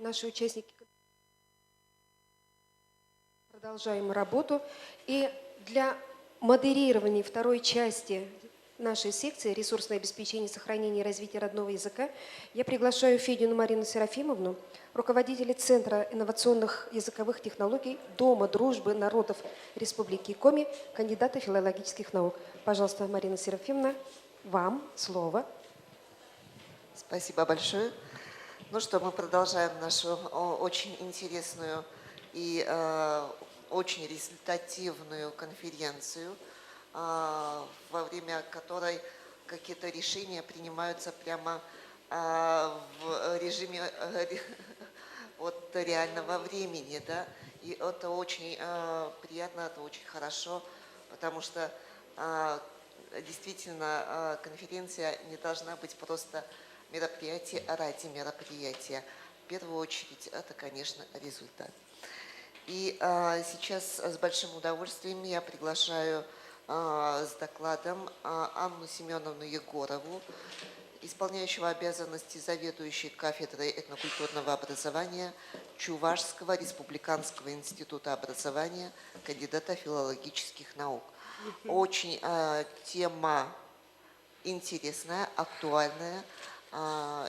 наши участники продолжаем работу. И для модерирования второй части нашей секции «Ресурсное обеспечение, сохранение и развитие родного языка» я приглашаю Федину Марину Серафимовну, руководителя Центра инновационных языковых технологий Дома дружбы народов Республики Коми, кандидата филологических наук. Пожалуйста, Марина Серафимовна, вам слово. Спасибо большое. Ну что, мы продолжаем нашу очень интересную и очень результативную конференцию, во время которой какие-то решения принимаются прямо в режиме вот реального времени, да, и это очень приятно, это очень хорошо, потому что действительно конференция не должна быть просто мероприятие ради мероприятия. В первую очередь это, конечно, результат. И сейчас с большим удовольствием я приглашаю с докладом Анну Семеновну Егорову, исполняющего обязанности заведующей кафедрой этнокультурного образования Чувашского республиканского института образования, кандидата филологических наук. Очень тема интересная, актуальная,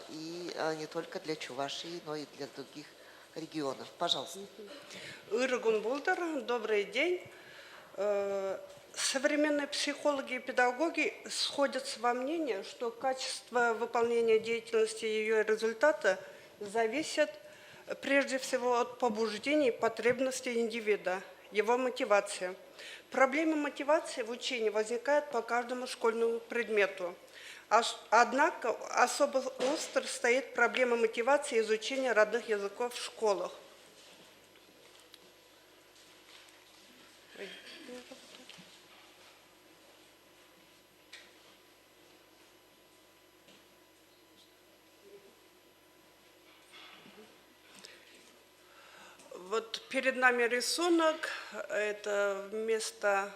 и не только для Чувашии, но и для других регионов. Пожалуйста. Иргун Булдер, добрый день. Современные психологи и педагоги сходятся во мнении, что качество выполнения деятельности и ее результата зависит прежде всего от побуждений и потребностей индивида, его мотивации. Проблема мотивации в учении возникает по каждому школьному предмету. Однако особо остро стоит проблема мотивации изучения родных языков в школах. Вот перед нами рисунок, это вместо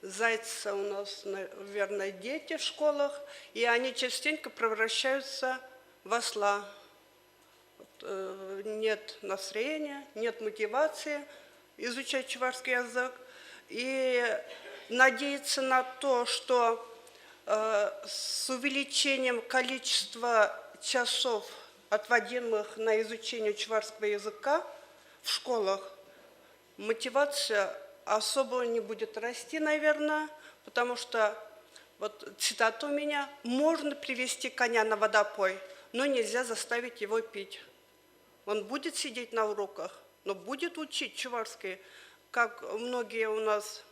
зайца у нас, наверное, дети в школах, и они частенько превращаются в осла. Нет настроения, нет мотивации изучать чувашский язык. И надеяться на то, что с увеличением количества часов, отводимых на изучение чувашского языка в школах, мотивация особо не будет расти, наверное, потому что, вот цитата у меня, можно привести коня на водопой, но нельзя заставить его пить. Он будет сидеть на уроках, но будет учить чувашский, как многие у нас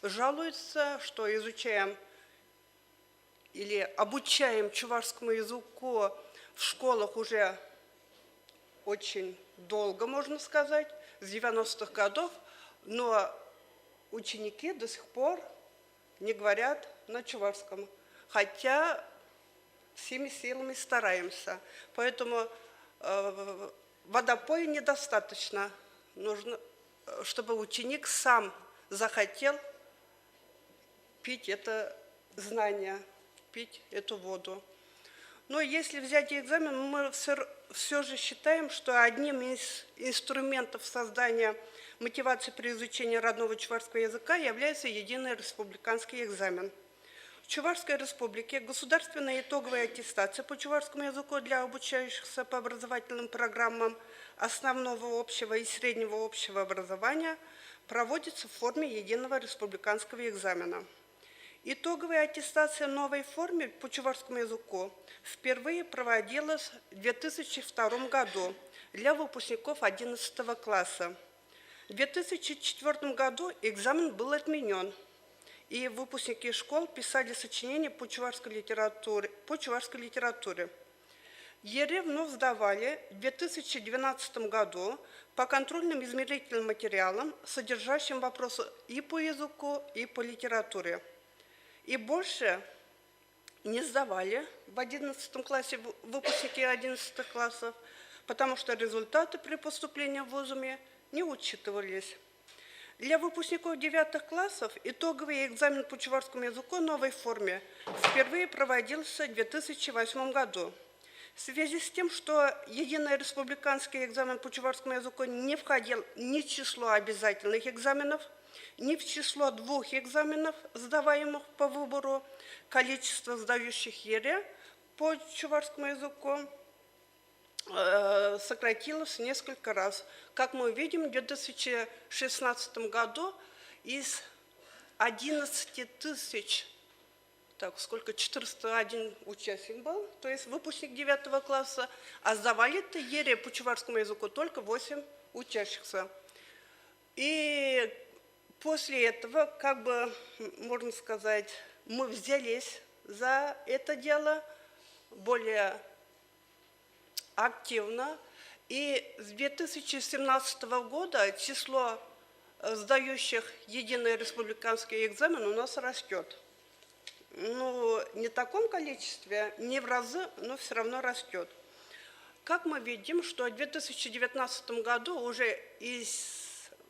жалуются, что изучаем или обучаем чувашскому языку в школах уже очень долго, можно сказать, с 90-х годов, но ученики до сих пор не говорят на чувашском, хотя всеми силами стараемся. Поэтому водопоя недостаточно. Нужно, чтобы ученик сам захотел пить это знание, пить эту воду. Но если взять экзамен, мы все же считаем, что одним из инструментов создания мотивации при изучении родного чувашского языка является единый республиканский экзамен. В Чувашской республике государственная итоговая аттестация по чувашскому языку для обучающихся по образовательным программам основного общего и среднего общего образования проводится в форме единого республиканского экзамена. Итоговая аттестация в новой форме по чувашскому языку впервые проводилась в 2002 году для выпускников 11 класса. В 2004 году экзамен был отменен, и выпускники школ писали сочинения по чувашской литературе. ЕРЕ вновь сдавали в 2012 году по контрольным измерительным материалам, содержащим вопросы и по языку, и по литературе. И больше не сдавали в 11 классе выпускники 11 классов, потому что результаты при поступлении в вузы не учитывались. Для выпускников 9 классов итоговый экзамен по чувашскому языку в новой форме впервые проводился в 2008 году. В связи с тем, что единый республиканский экзамен по чувашскому языку не входил ни в число обязательных экзаменов, ни в число 2 экзаменов, сдаваемых по выбору, количество сдающих ЕРЕ по чувашскому языку сократилось несколько раз. Как мы видим, в 2016 году из 11 тысяч, так, сколько, 401 участник был, то есть выпускник 9 класса, а сдавали-то ЕРЕ по чувашскому языку только 8 учащихся. И после этого, как бы, можно сказать, мы взялись за это дело более активно. И с 2017 года число сдающих единый республиканский экзамен у нас растет. Ну, не в таком количестве, не в разы, но все равно растет. Как мы видим, что в 2019 году уже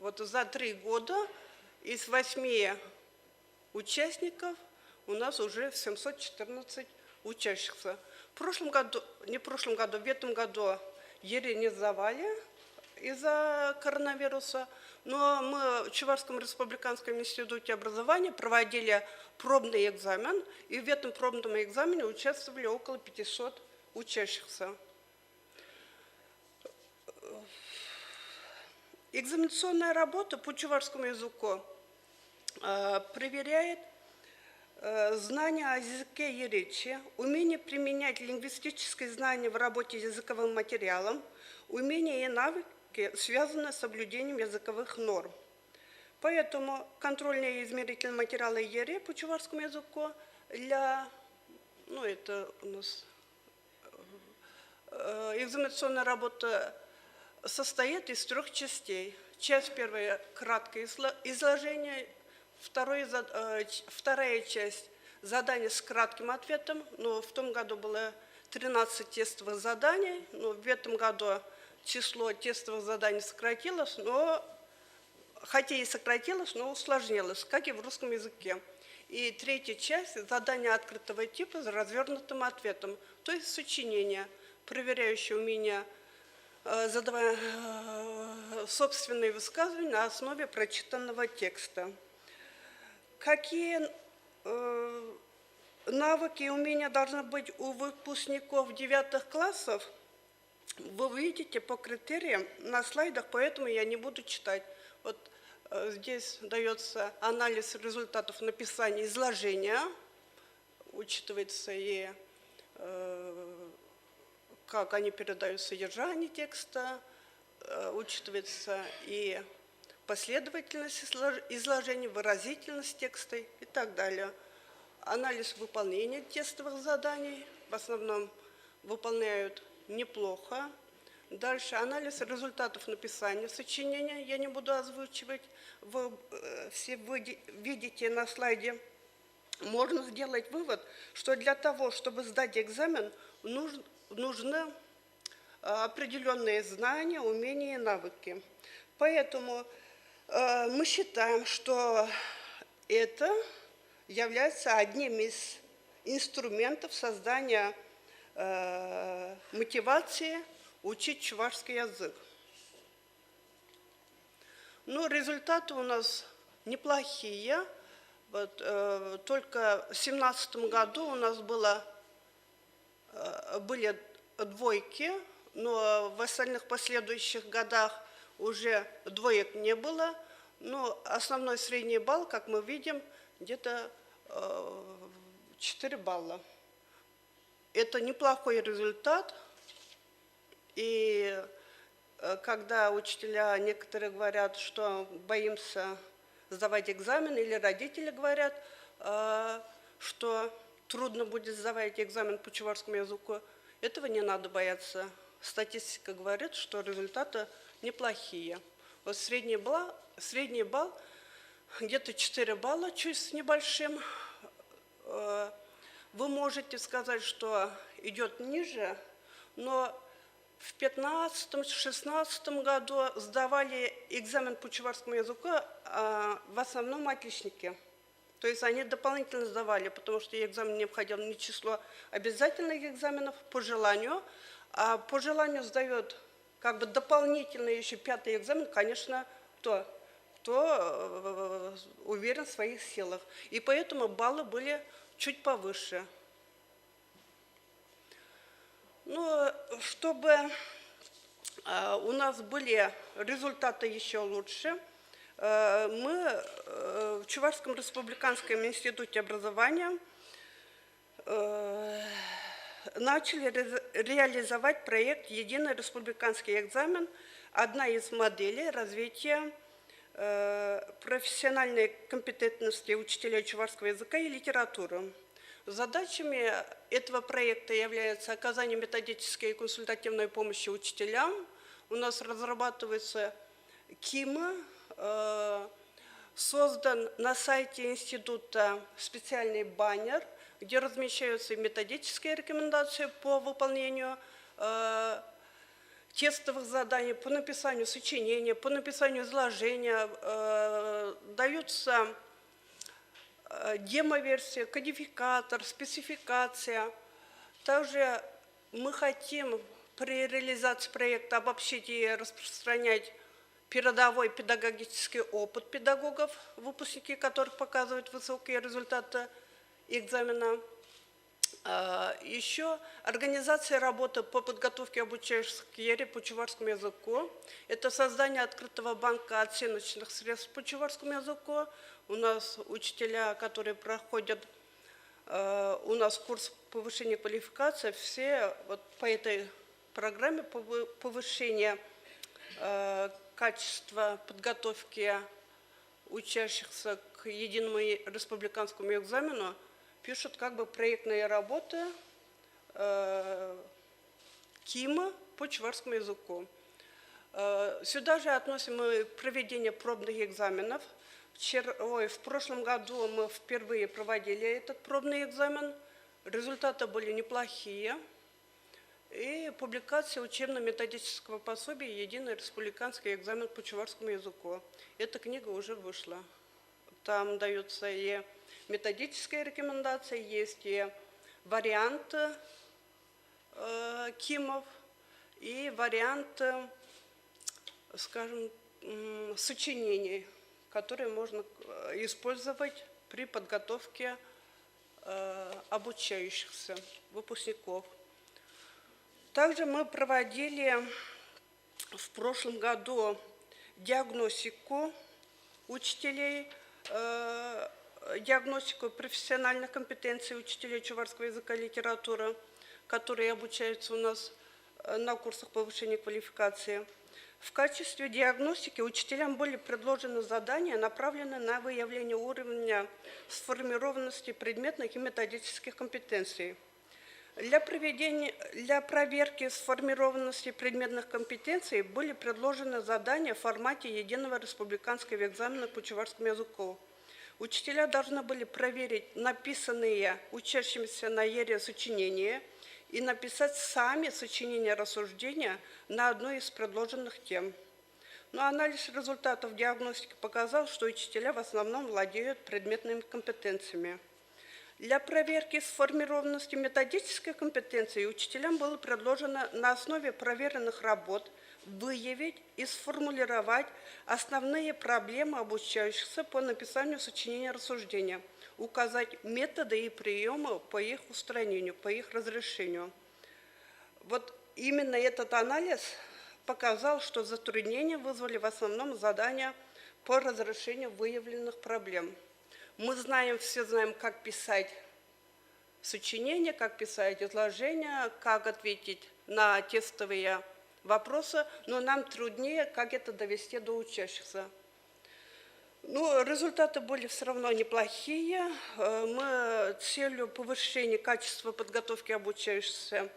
вот за 3 года из 8 участников у нас уже 714 учащихся. В прошлом году, в этом году ЕРЕ не сдавали из-за коронавируса, но мы в Чувашском республиканском институте образования проводили пробный экзамен, и в этом пробном экзамене участвовали около 500 учащихся. Экзаменационная работа по чувашскому языку проверяет знания о языке и речи, умение применять лингвистические знания в работе с языковым материалом, умения и навыки, связанные с соблюдением языковых норм. Поэтому контрольные и измерительные материалы ЕРЕ по чувашскому языку это у нас экзаменационная работа состоит из 3 частей. Часть первая – краткое изложение, вторая часть – задание с кратким ответом. Но в том году было 13 тестовых заданий, но в этом году число тестовых заданий сократилось, хотя и сократилось, но усложнилось, как и в русском языке. И третья часть – задание открытого типа с развернутым ответом, то есть сочинение, проверяющее умение задавая собственные высказывания на основе прочитанного текста. Какие навыки и умения должны быть у выпускников 9 классов, вы увидите по критериям на слайдах, поэтому я не буду читать. Вот здесь дается анализ результатов написания изложения, учитывается и как они передают содержание текста, учитывается и последовательность изложения, выразительность текста и так далее. Анализ выполнения тестовых заданий в основном выполняют неплохо. Дальше анализ результатов написания сочинения, я не буду озвучивать, вы все видите на слайде. Можно сделать вывод, что для того, чтобы сдать экзамен, нужны определенные знания, умения и навыки. Поэтому мы считаем, что это является одним из инструментов создания мотивации учить чувашский язык. Ну, результаты у нас неплохие. Вот, только в 2017 году у нас были 2, но в остальных последующих годах уже 2 не было. Но основной средний балл, как мы видим, где-то 4 балла. Это неплохой результат. И когда учителя некоторые говорят, что боимся сдавать экзамен, или родители говорят, что трудно будет сдавать экзамен по чувашскому языку, этого не надо бояться. Статистика говорит, что результаты неплохие. Вот средний балл где-то 4 балла, чуть с небольшим. Вы можете сказать, что идет ниже, но в 2015-2016 году сдавали экзамен по чувашскому языку в основном отличники. То есть они дополнительно сдавали, потому что экзамен необходимо не число обязательных экзаменов по желанию, а по желанию сдает как бы дополнительно еще 5-й экзамен, конечно, кто уверен в своих силах. И поэтому баллы были чуть повыше. Ну, чтобы у нас были результаты еще лучше, мы в Чувашском республиканском институте образования начали реализовать проект «Единый республиканский экзамен», одна из моделей развития профессиональной компетентности учителей чувашского языка и литературы. Задачами этого проекта является оказание методической и консультативной помощи учителям. У нас разрабатывается КИМа, создан на сайте института специальный баннер, где размещаются методические рекомендации по выполнению тестовых заданий, по написанию сочинения, по написанию изложения, даются демо-версия, кодификатор, спецификация. Также мы хотим при реализации проекта обобщить и распространять передовой педагогический опыт педагогов, выпускники которых показывают высокие результаты экзамена. Еще организация работы по подготовке обучающихся к ЕРЕ по чувашскому языку. Это создание открытого банка оценочных средств по чувашскому языку. У нас учителя, которые проходят у нас курс повышения квалификации, все вот по этой программе повышения качества подготовки учащихся к единому республиканскому экзамену пишут как бы проектные работы КИМа по чувашскому языку. Сюда же относим мы проведение пробных экзаменов. В прошлом году мы впервые проводили этот пробный экзамен. Результаты были неплохие. И публикация учебно-методического пособия «Единый республиканский экзамен по чувашскому языку». Эта книга уже вышла. Там даются и методические рекомендации, есть и варианты КИМов, и варианты, скажем, сочинений, которые можно использовать при подготовке обучающихся выпускников. Также мы проводили в прошлом году диагностику учителей, диагностику профессиональных компетенций учителей чувашского языка и литературы, которые обучаются у нас на курсах повышения квалификации. В качестве диагностики учителям были предложены задания, направленные на выявление уровня сформированности предметных и методических компетенций. Для проверки сформированности предметных компетенций были предложены задания в формате единого республиканского экзамена по чувашскому языку. Учителя должны были проверить написанные учащимися на ЕРЕ сочинения и написать сами сочинения рассуждения на одной из предложенных тем. Но анализ результатов диагностики показал, что учителя в основном владеют предметными компетенциями. Для проверки сформированности методической компетенции учителям было предложено на основе проверенных работ выявить и сформулировать основные проблемы обучающихся по написанию сочинения рассуждения, указать методы и приемы по их устранению, по их разрешению. Вот именно этот анализ показал, что затруднения вызвали в основном задания по разрешению выявленных проблем. Мы все знаем, как писать сочинения, как писать изложения, как ответить на тестовые вопросы, но нам труднее, как это довести до учащихся. Но результаты были все равно неплохие. Мы целью повышения качества подготовки обучающихся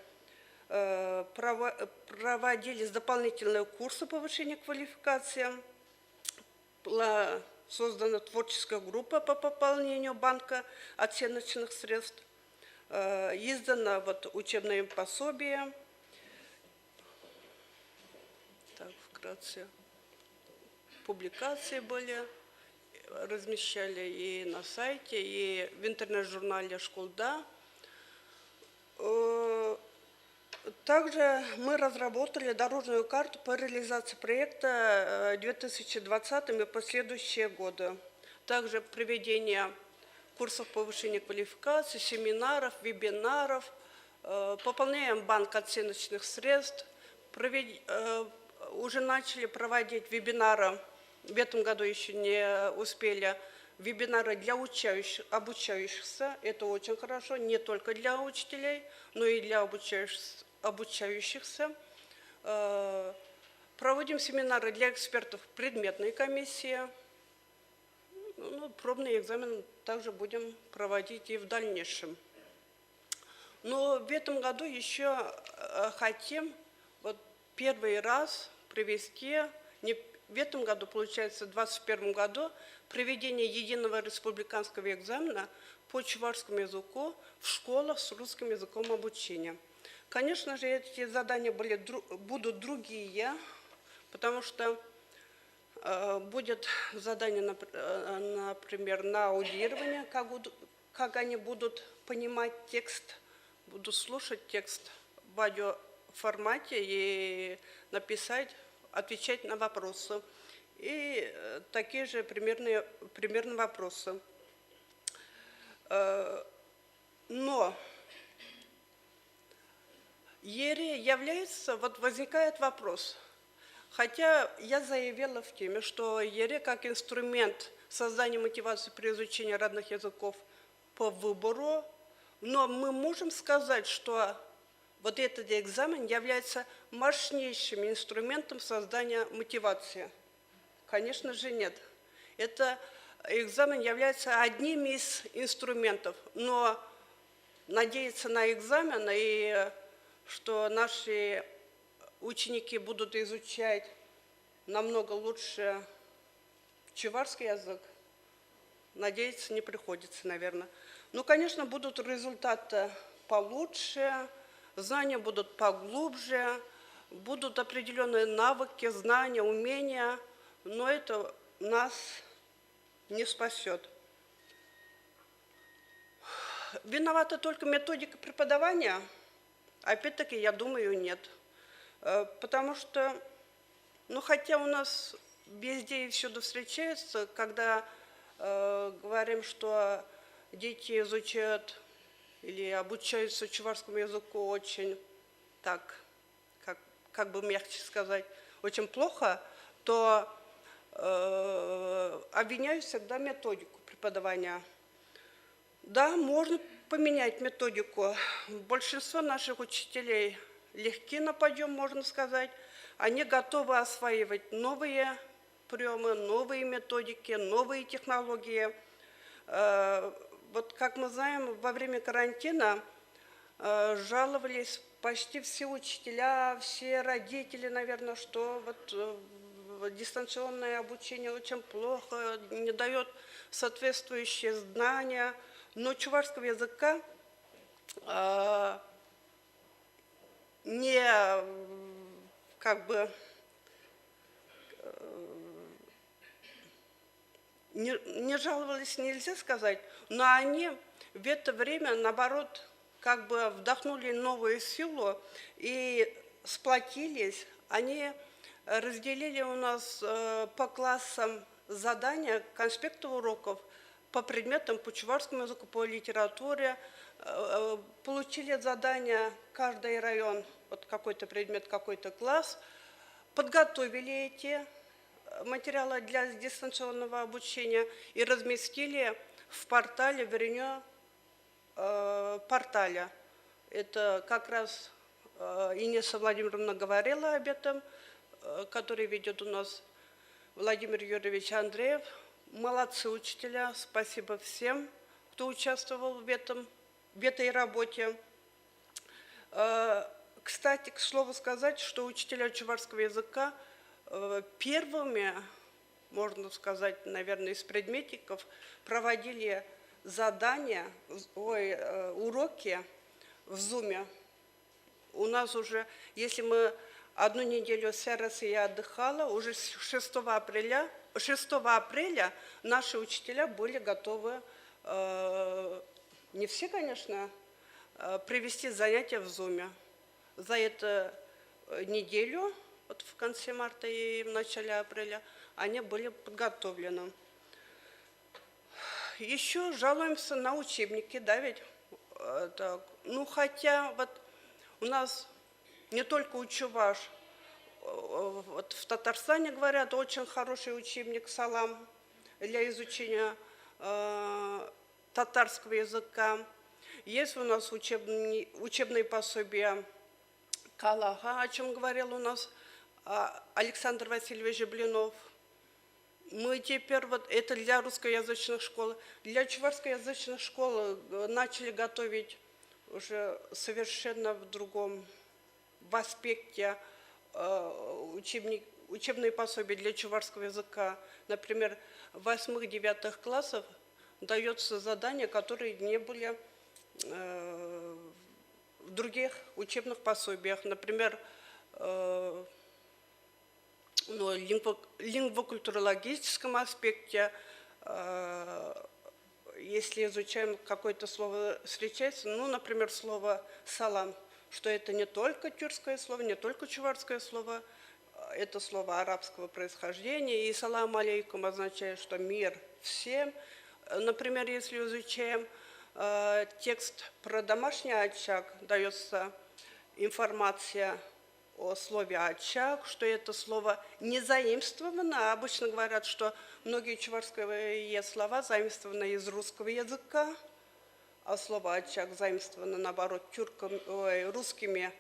проводились дополнительные курсы повышения квалификации. Была создана творческая группа по пополнению банка оценочных средств. Издано учебное пособие. Так, вкратце. Публикации были. размещали и на сайте, и в интернет-журнале «Школда». Также мы разработали дорожную карту по реализации проекта 2020 и последующие годы. Также проведение курсов повышения квалификации, семинаров, вебинаров, пополняем банк оценочных средств, уже начали проводить вебинары, в этом году еще не успели, вебинары для обучающихся, это очень хорошо, не только для учителей, но и для обучающихся. Проводим семинары для экспертов предметной комиссии. Ну, пробный экзамен также будем проводить и в дальнейшем. Но в этом году еще хотим вот первый раз провести, в этом году, получается, в 2021 году, проведение единого республиканского экзамена по чувашскому языку в школах с русским языком обучения. Конечно же, эти задания будут другие, потому что будет задание, например, на аудирование, как они будут понимать текст, будут слушать текст в аудиоформате и отвечать на вопросы. И такие же примерные вопросы. Но ЕРЕ является, вот возникает вопрос, хотя я заявила в теме, что ЕРЕ как инструмент создания мотивации при изучении родных языков по выбору, но мы можем сказать, что вот этот экзамен является мощнейшим инструментом создания мотивации. Конечно же, нет. Это экзамен является одним из инструментов, но надеяться на экзамен и что наши ученики будут изучать намного лучше чувашский язык, надеяться не приходится, наверное. Ну, конечно, будут результаты получше, знания будут поглубже, будут определенные навыки, знания, умения, но это нас не спасет. Виновата только методика преподавания? Опять-таки, я думаю, нет. Потому что, ну, хотя у нас везде и всюду встречается, когда говорим, что дети изучают или обучаются чувашскому языку очень так, как бы мягче сказать, очень плохо, то обвиняют всегда методику преподавания. Да, можно поменять методику. Большинство наших учителей легки на подъем, можно сказать. Они готовы осваивать новые приемы, новые методики, новые технологии. Вот как мы знаем, во время карантина жаловались почти все учителя, все родители, наверное, что вот дистанционное обучение очень плохо, не дает соответствующие знания. Но чувашского языка не жаловались, нельзя сказать, но они в это время, наоборот, как бы вдохнули новую силу и сплотились. Они разделили у нас по классам задания, конспекты уроков по предметам, по чувашскому языку, по литературе. Получили задания, каждый район, вот какой-то предмет, какой-то класс, подготовили эти материалы для дистанционного обучения и разместили в портале, в РИНЕ портале. Это как раз Инесса Владимировна говорила об этом, который ведет у нас Владимир Юрьевич Андреев. Молодцы учителя, спасибо всем, кто участвовал в этой работе. Кстати, к слову сказать, что учителя чувашского языка первыми, можно сказать, наверное, из предметников проводили задания, уроки в Зуме. У нас уже, если мы одну неделю с Россией отдыхала, уже 6 6 апреля наши учителя были готовы, не все, конечно, провести занятия в Зуме. За эту неделю, вот в конце марта и в начале апреля, они были подготовлены. Еще жалуемся на учебники, да, ведь? Так, ну, хотя вот у нас не только у Чуваш, вот в Татарстане, говорят, очень хороший учебник «Салам» для изучения татарского языка. Есть у нас учебные пособия «Калага», о чем говорил у нас Александр Васильевич Блинов. Мы теперь, вот это для русскоязычных школ, для чувашскоязычных школ начали готовить уже совершенно в другом, в аспекте учебные пособия для чувашского языка. Например, в 8-9 классах дается задания, которые не были в других учебных пособиях. Например, в лингвокультурологическом аспекте, если изучаем какое-то слово, встречается, ну, например, слово «салам», что это не только тюркское слово, не только чувашское слово, это слово арабского происхождения, и «салам алейкум» означает, что мир всем. Например, если изучаем текст про домашний очаг, дается информация о слове «очаг», что это слово не заимствовано. Обычно говорят, что многие чувашские слова заимствованы из русского языка, а слово «очаг» заимствовано, наоборот, русскими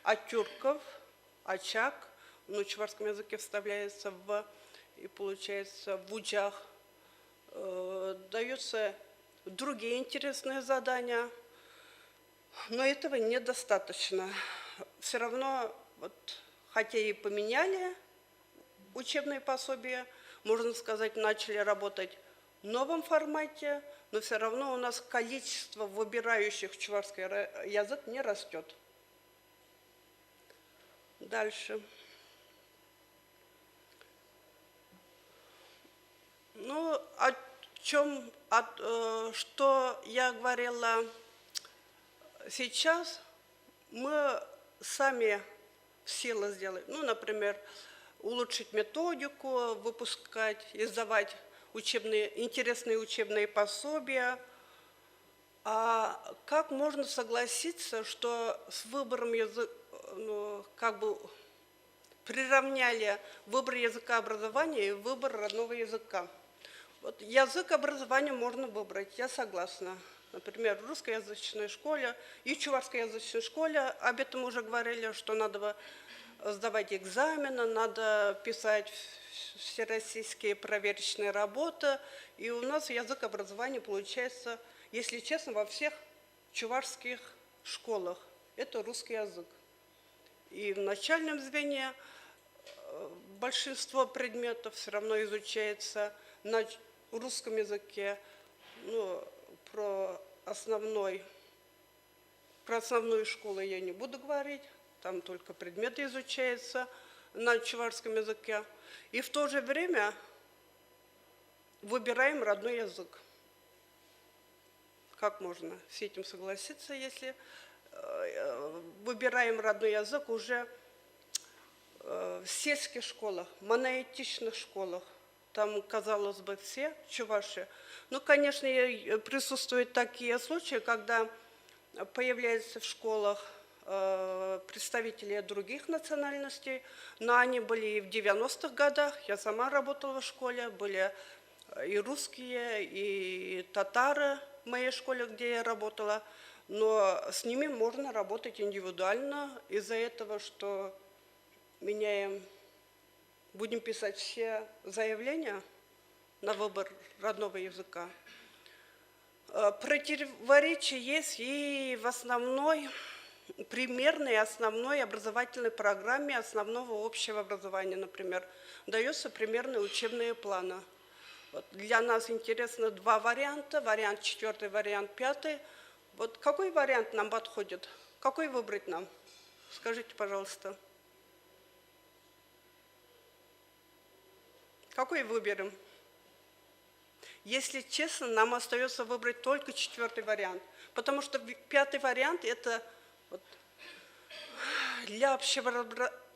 от тюрков, «очаг», но в чувашском языке вставляется «в», и получается «в учах». Даются другие интересные задания, но этого недостаточно. Все равно, вот, хотя и поменяли учебные пособия, можно сказать, начали работать в новом формате, но все равно у нас количество выбирающих чувашский язык не растет. Дальше. Ну, о чем, что я говорила сейчас, мы сами в силах сделать, ну, например, улучшить методику, выпускать, издавать интересные учебные пособия. А как можно согласиться, что с выбором языка, ну, как бы приравняли выбор языка образования и выбор родного языка? Вот язык образования можно выбрать, я согласна. Например, в русскоязычной школе и в чувашскоязычной школе об этом уже говорили, что надо сдавать экзамены, надо писать всероссийские проверочные работы. И у нас язык образования получается, если честно, во всех чувашских школах. Это русский язык. И в начальном звене большинство предметов все равно изучается на русском языке. Ну, про основную школу я не буду говорить, там только предметы изучаются на чувашском языке. И в то же время выбираем родной язык. Как можно с этим согласиться, если выбираем родной язык уже в сельских школах, монолитичных школах? Там, казалось бы, все чуваши. Ну, конечно, присутствуют такие случаи, когда появляются в школах представители других национальностей, но они были и в 90-х годах. Я сама работала в школе, были и русские, и татары в моей школе, где я работала. Но с ними можно работать индивидуально из-за этого, что будем писать все заявления на выбор родного языка. Противоречие есть и в основной, примерной основной образовательной программе основного общего образования, например. Даются примерные учебные планы. Вот для нас интересно два варианта, вариант 4, вариант 5. Вот какой вариант нам подходит? Какой выбрать нам? Скажите, пожалуйста. Какой выберем? Если честно, нам остается выбрать только 4-й вариант, потому что 5-й вариант – это вот для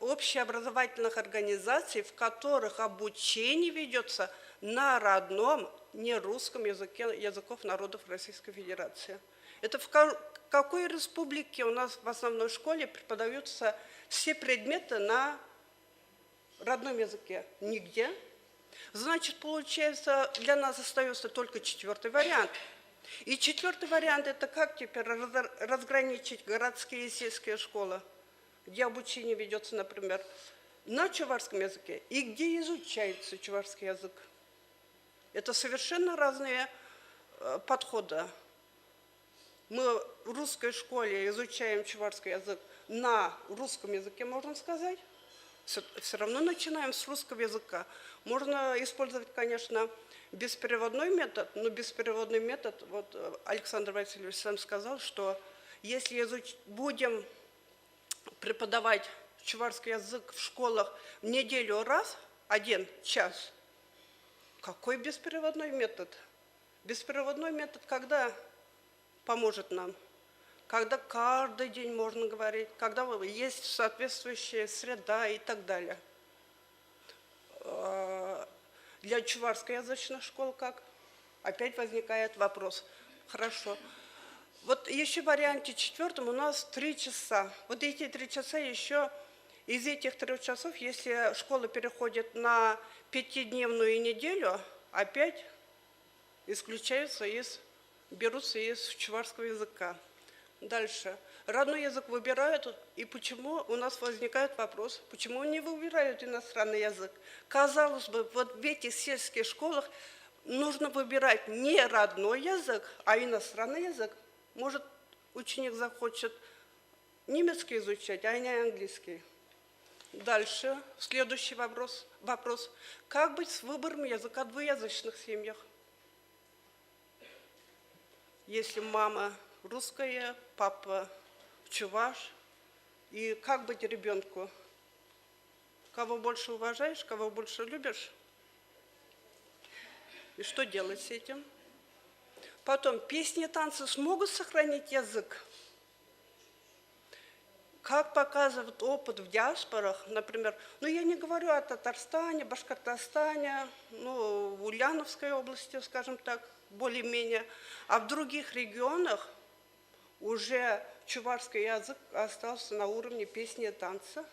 общеобразовательных организаций, в которых обучение ведется на родном, не русском языке языков народов Российской Федерации. Это в какой республике у нас в основной школе преподаются все предметы на родном языке? Нигде. Значит, получается, для нас остается только 4-й вариант. И 4-й вариант – это как теперь разграничить городские и сельские школы, где обучение ведется, например, на чувашском языке и где изучается чувашский язык. Это совершенно разные подходы. Мы в русской школе изучаем чувашский язык на русском языке, можно сказать. Все равно начинаем с русского языка. Можно использовать, конечно, беспереводной метод, но беспереводный метод, вот Александр Васильевич сам сказал, что если будем преподавать чувашский язык в школах в неделю раз, 1 час, какой беспереводной метод? Беспереводной метод когда поможет нам? Когда каждый день можно говорить, когда есть соответствующая среда и так далее. Для чувашскоязычных школ как? Опять возникает вопрос. Хорошо. Вот еще в варианте 4 у нас 3 часа. Вот эти 3 часа еще, из этих 3 часов, если школа переходит на 5-дневную неделю, опять исключаются берутся из чувашского языка. Дальше. Родной язык выбирают, и почему у нас возникает вопрос, почему не выбирают иностранный язык? Казалось бы, вот в этих сельских школах нужно выбирать не родной язык, а иностранный язык. Может, ученик захочет немецкий изучать, а не английский. Дальше. Следующий вопрос. Как быть с выбором языка в двуязычных семьях? Если мама русская, папа чуваш, и как быть ребенку? Кого больше уважаешь, кого больше любишь? И что делать с этим? Потом, песни и танцы смогут сохранить язык? Как показывает опыт в диаспорах, например, я не говорю о Татарстане, Башкортостане, в Ульяновской области, скажем так, более-менее, а в других регионах уже чувашский язык остался на уровне песни и танца.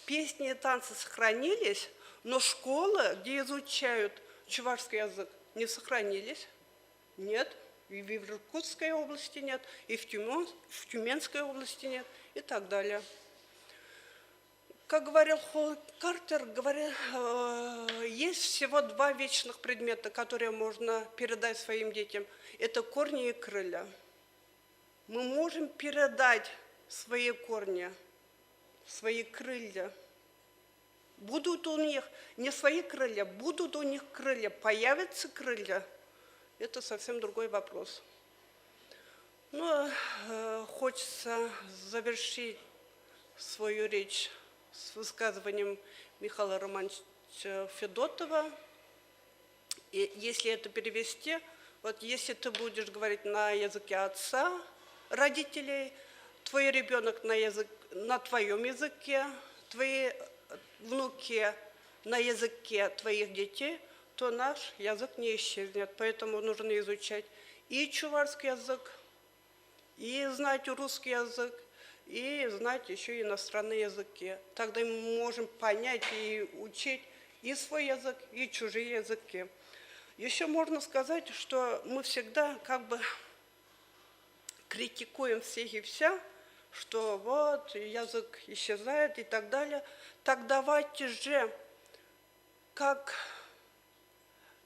Песни и танцы сохранились, но школы, где изучают чувашский язык, не сохранились. Нет, и в Иркутской области нет, и в Тюменской области нет, и так далее. Как говорил Холл Картер, есть всего 2 вечных предмета, которые можно передать своим детям. Это корни и крылья. Мы можем передать свои корни, свои крылья. Будут у них не свои крылья, будут у них крылья, появятся крылья. Это совсем другой вопрос. Хочется завершить свою речь с высказыванием Михаила Романовича Федотова. И если это перевести, вот если ты будешь говорить на языке отца, родителей, твой ребенок на твоем языке, твои внуки на языке твоих детей, то наш язык не исчезнет. Поэтому нужно изучать и чувашский язык, и знать русский язык, и знать еще иностранные языки. Тогда мы можем понять и учить и свой язык, и чужие языки. Еще можно сказать, что мы всегда критикуем всех и вся, что вот язык исчезает и так далее. Так давайте же,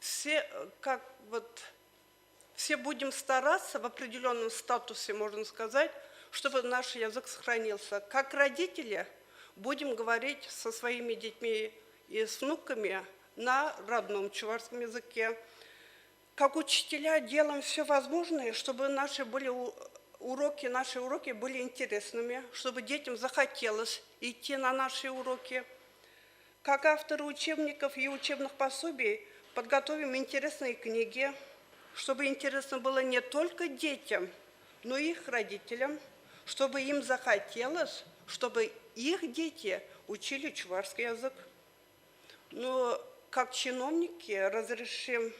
все будем стараться в определенном статусе, можно сказать, чтобы наш язык сохранился. Как родители будем говорить со своими детьми и с внуками на родном чувашском языке. Как учителя делаем все возможное, чтобы наши уроки были интересными, чтобы детям захотелось идти на наши уроки. как авторы учебников и учебных пособий подготовим интересные книги, чтобы интересно было не только детям, но и их родителям, чтобы им захотелось, чтобы их дети учили чувашский язык. Но как чиновники разрешим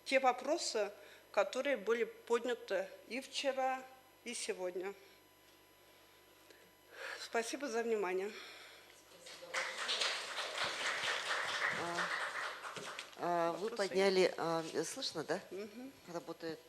те вопросы, которые были подняты и вчера, и сегодня. Спасибо за внимание. Вы подняли, слышно, да? Работает.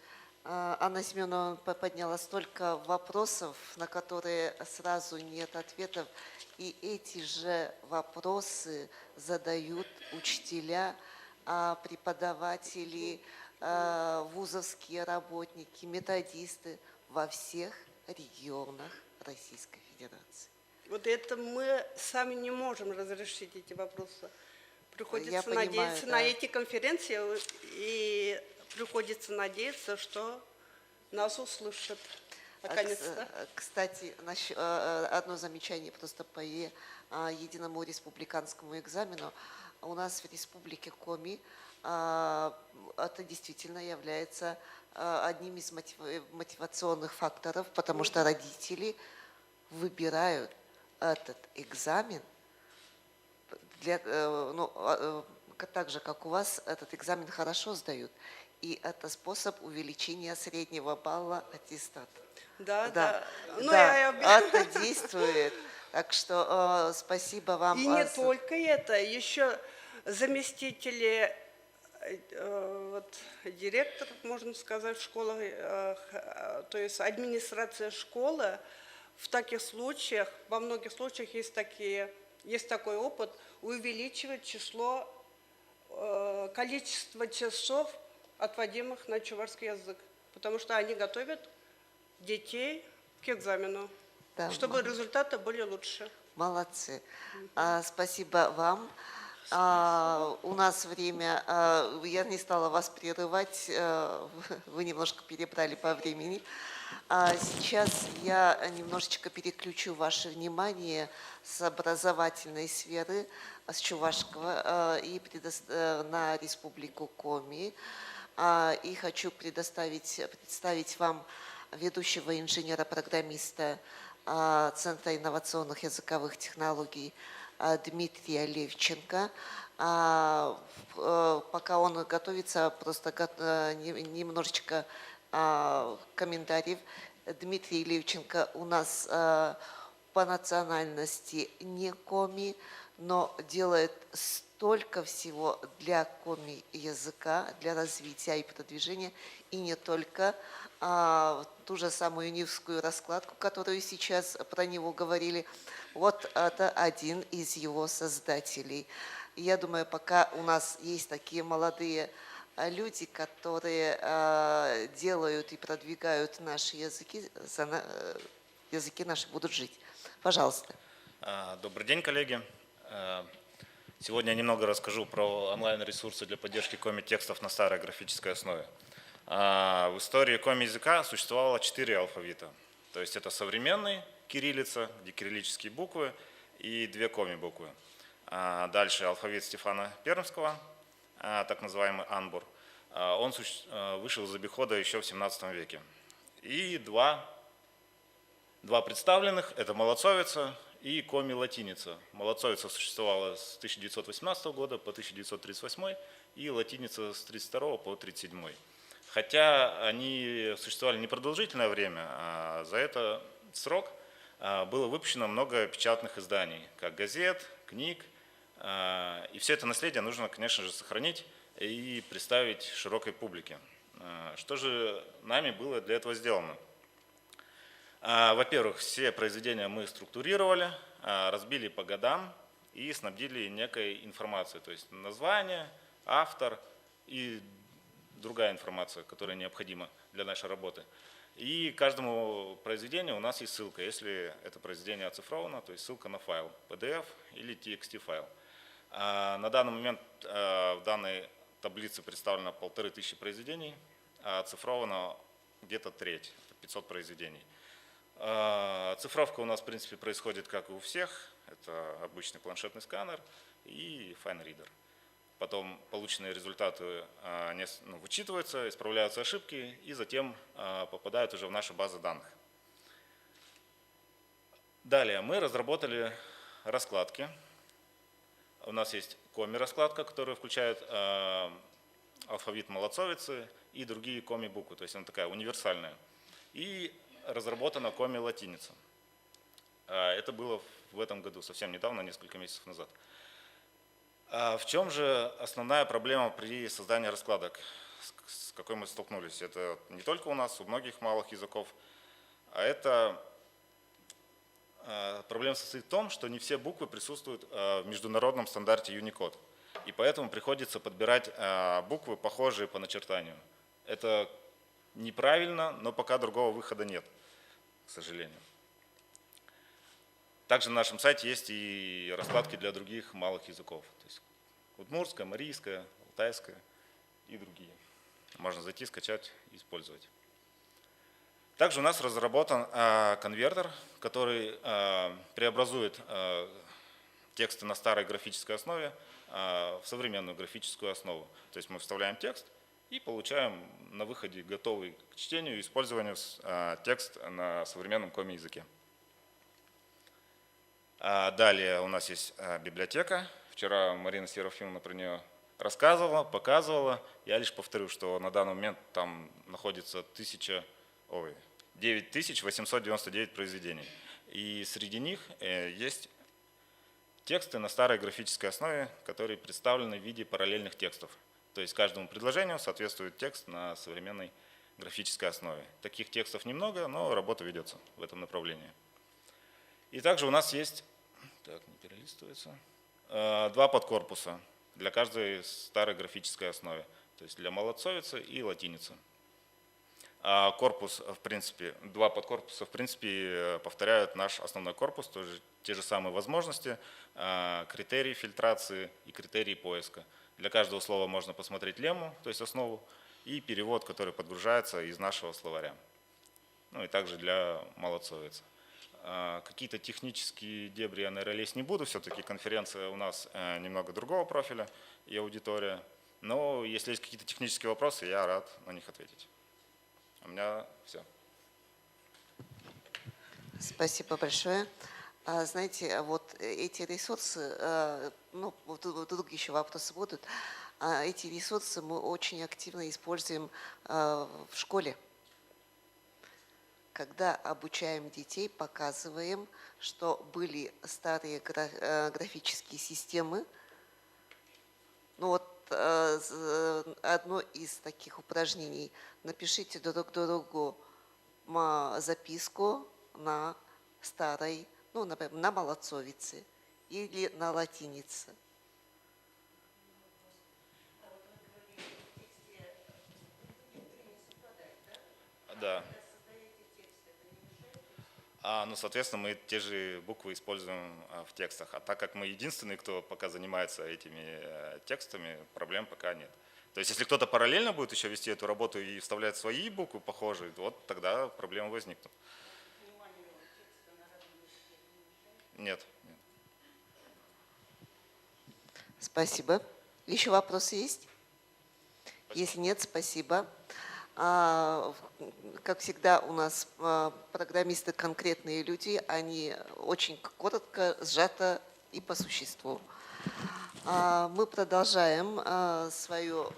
Анна Семеновна подняла столько вопросов, на которые сразу нет ответов. И эти же вопросы задают учителя, преподаватели, вузовские работники, методисты во всех регионах Российской Федерации. Вот это мы сами не можем разрешить эти вопросы. Приходится понимаю, надеяться да. на эти конференции и приходится надеяться, что нас услышат. Наконец-то. Кстати, одно замечание просто по единому республиканскому экзамену. У нас в республике Коми это действительно является одним из мотивационных факторов, потому что родители выбирают этот экзамен так же, как у вас, этот экзамен хорошо сдают. И это способ увеличения среднего балла аттестата. Да. Ну, да, это действует. Так что спасибо вам. И не только это, еще заместители, директор, можно сказать, школы, то есть администрация школы, в таких случаях, во многих случаях есть такой опыт, увеличивать количество часов, отводимых на чувашский язык, потому что они готовят детей к экзамену, Да, чтобы результаты были лучше. Молодцы. Спасибо вам. У нас время, я не стала вас прерывать, вы немножко перебрали по времени. Сейчас я немножечко переключу ваше внимание с образовательной сферы, с чувашского, и на Республику Коми. И хочу представить вам ведущего инженера-программиста Центра инновационных языковых технологий Дмитрия Левченко. Пока он готовится, просто немножечко комментариев. Дмитрий Левченко у нас по национальности не коми, но делает столько всего для коми языка, для развития и продвижения, и не только. Ту же самую нивскую раскладку, которую сейчас про него говорили, вот это один из его создателей. Я думаю, пока у нас есть такие молодые люди, которые делают и продвигают наши языки, языки наши будут жить. Пожалуйста. Добрый день, коллеги. Сегодня я немного расскажу про онлайн-ресурсы для поддержки коми-текстов на старой графической основе. В истории коми-языка существовало 4 алфавита. То есть это современный кириллица, где кириллические буквы, и 2 коми-буквы. Дальше алфавит Стефана Пермского, так называемый анбур. Он вышел из обихода еще в 17 веке. И два представленных – это молодцовица и коми-латиница. Молодцовица существовала с 1918 года по 1938 и латиница с 1932 по 1937. Хотя они существовали непродолжительное время, а за этот срок было выпущено много печатных изданий, как газет, книг. И все это наследие нужно, конечно же, сохранить и представить широкой публике. Что же нами было для этого сделано? Во-первых, все произведения мы структурировали, разбили по годам и снабдили некой информацией, то есть название, автор и другая информация, которая необходима для нашей работы. И каждому произведению у нас есть ссылка, если это произведение оцифровано, то есть ссылка на файл, PDF или TXT файл. На данный момент в данной таблице представлено 1500 произведений, а оцифровано где-то треть, 500 произведений. Цифровка у нас, в принципе, происходит, как и у всех. Это обычный планшетный сканер и FineReader. Потом полученные результаты вычитываются, исправляются ошибки и затем попадают уже в наши базы данных. Далее мы разработали раскладки. У нас есть коми-раскладка, которая включает алфавит молодцовицы и другие коми-буквы, то есть она такая универсальная. И разработана коми-латиница. Это было в этом году, совсем недавно, несколько месяцев назад. В чем же основная проблема при создании раскладок, с какой мы столкнулись? Это не только у нас, у многих малых языков, а это проблема состоит в том, что не все буквы присутствуют в международном стандарте Unicode. И поэтому приходится подбирать буквы, похожие по начертанию. Это неправильно, но пока другого выхода нет, к сожалению. Также на нашем сайте есть и раскладки для других малых языков. То есть удмуртская, марийская, алтайская и другие. Можно зайти, скачать и использовать. Также у нас разработан конвертер, который преобразует тексты на старой графической основе в современную графическую основу. То есть мы вставляем текст и получаем на выходе готовый к чтению и использованию текст на современном коми-языке. Далее у нас есть библиотека. Вчера Марина Серафимовна про нее рассказывала, показывала. Я лишь повторю, что на данный момент там находится 9899 произведений. И среди них есть тексты на старой графической основе, которые представлены в виде параллельных текстов. То есть каждому предложению соответствует текст на современной графической основе. Таких текстов немного, но работа ведется в этом направлении. И также у нас есть, так, не перелистывается, два подкорпуса для каждой старой графической основы. То есть для молодцовицы и латиницы. Корпус, в принципе, два подкорпуса, в принципе, повторяют наш основной корпус, тоже те же самые возможности, критерии фильтрации и критерии поиска. Для каждого слова можно посмотреть лемму, то есть основу, и перевод, который подгружается из нашего словаря. Ну и также для молодцовицы. Какие-то технические дебри я, наверное, лезть не буду, все-таки конференция у нас немного другого профиля и аудитория. Но если есть какие-то технические вопросы, я рад на них ответить. У меня все. Спасибо большое. Знаете, вот эти ресурсы, ну, вдруг еще вопросы будут, эти ресурсы мы очень активно используем в школе. Когда обучаем детей, показываем, что были старые графические системы. Ну вот одно из таких упражнений. Напишите друг другу записку на старой, ну, например, на молодцовице или на латинице. Да. Ну, соответственно, мы те же буквы используем в текстах. А так как мы единственные, кто пока занимается этими текстами, проблем пока нет. То есть, если кто-то параллельно будет еще вести эту работу и вставлять свои буквы похожие, вот тогда проблемы возникнут. Нет. Спасибо. Еще вопросы есть? Если нет, спасибо. Как всегда, у нас программисты конкретные люди, они очень коротко, сжато и по существу. Мы продолжаем свою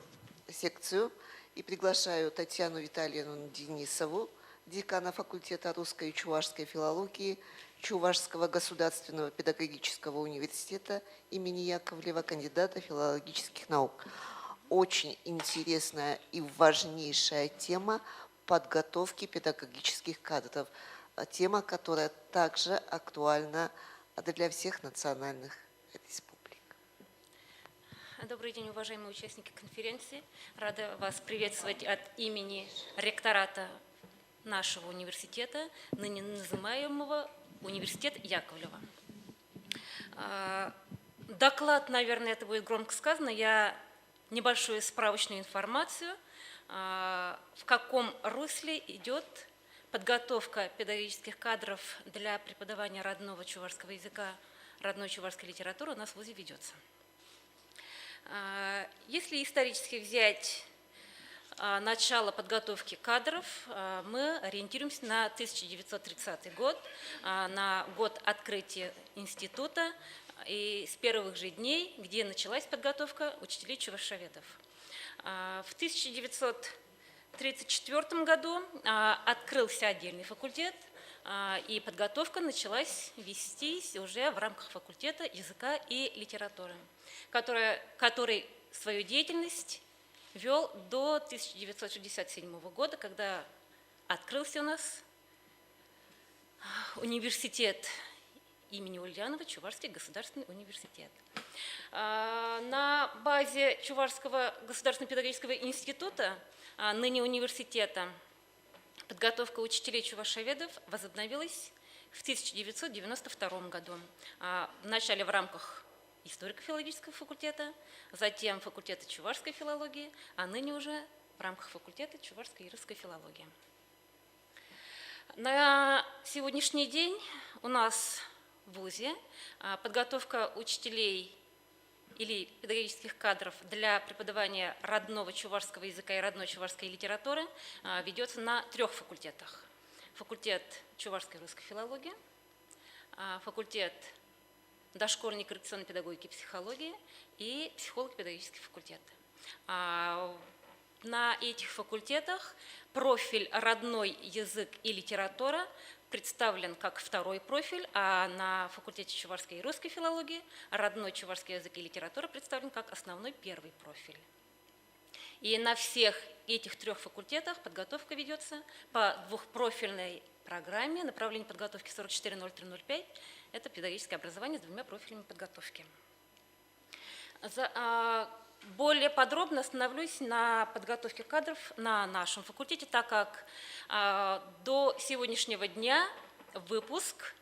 секцию и приглашаю Татьяну Витальевну Денисову, декана факультета русской и чувашской филологии Чувашского государственного педагогического университета имени Яковлева, кандидата филологических наук. Очень интересная и важнейшая тема подготовки педагогических кадров. Тема, которая также актуальна для всех национальных республик. Добрый день, уважаемые участники конференции. Рада вас приветствовать от имени ректората нашего университета, ныне называемого Университет Яковлева. Доклад, наверное, это будет громко сказано. Я небольшую справочную информацию, в каком русле идет подготовка педагогических кадров для преподавания родного чувашского языка, родной чувашской литературы у нас в ВУЗе ведется. Если исторически взять начало подготовки кадров, мы ориентируемся на 1930 год, на год открытия института и с первых же дней, где началась подготовка учителей чувашеведов. В 1934 году открылся отдельный факультет, и подготовка началась вестись уже в рамках факультета языка и литературы, который свою деятельность вел до 1967 года, когда открылся у нас университет имени Ульянова, Чувашский государственный университет. На базе Чувашского государственного педагогического института, ныне университета, подготовка учителей чувашеведов возобновилась в 1992 году. Вначале в рамках историко-филологического факультета, затем факультета чувашской филологии, а ныне уже в рамках факультета чувашской и русской филологии. На сегодняшний день у нас в ВУЗе подготовка учителей или педагогических кадров для преподавания родного чувашского языка и родной чувашской литературы ведется на 3 факультетах. Факультет чувашской и русской филологии, факультет дошкольной коррекционной педагогики и психологии и психолого-педагогический факультет. На этих факультетах профиль родной язык и литература представлен как 2-й профиль, а на факультете чувашской и русской филологии родной чувашский язык и литература представлен как основной 1-й профиль. И на всех этих 3 факультетах подготовка ведется по 2-профильной программе, направление подготовки 440305. Это педагогическое образование с 2 профилями подготовки. Более подробно остановлюсь на подготовке кадров на нашем факультете, так как до сегодняшнего дня выпуск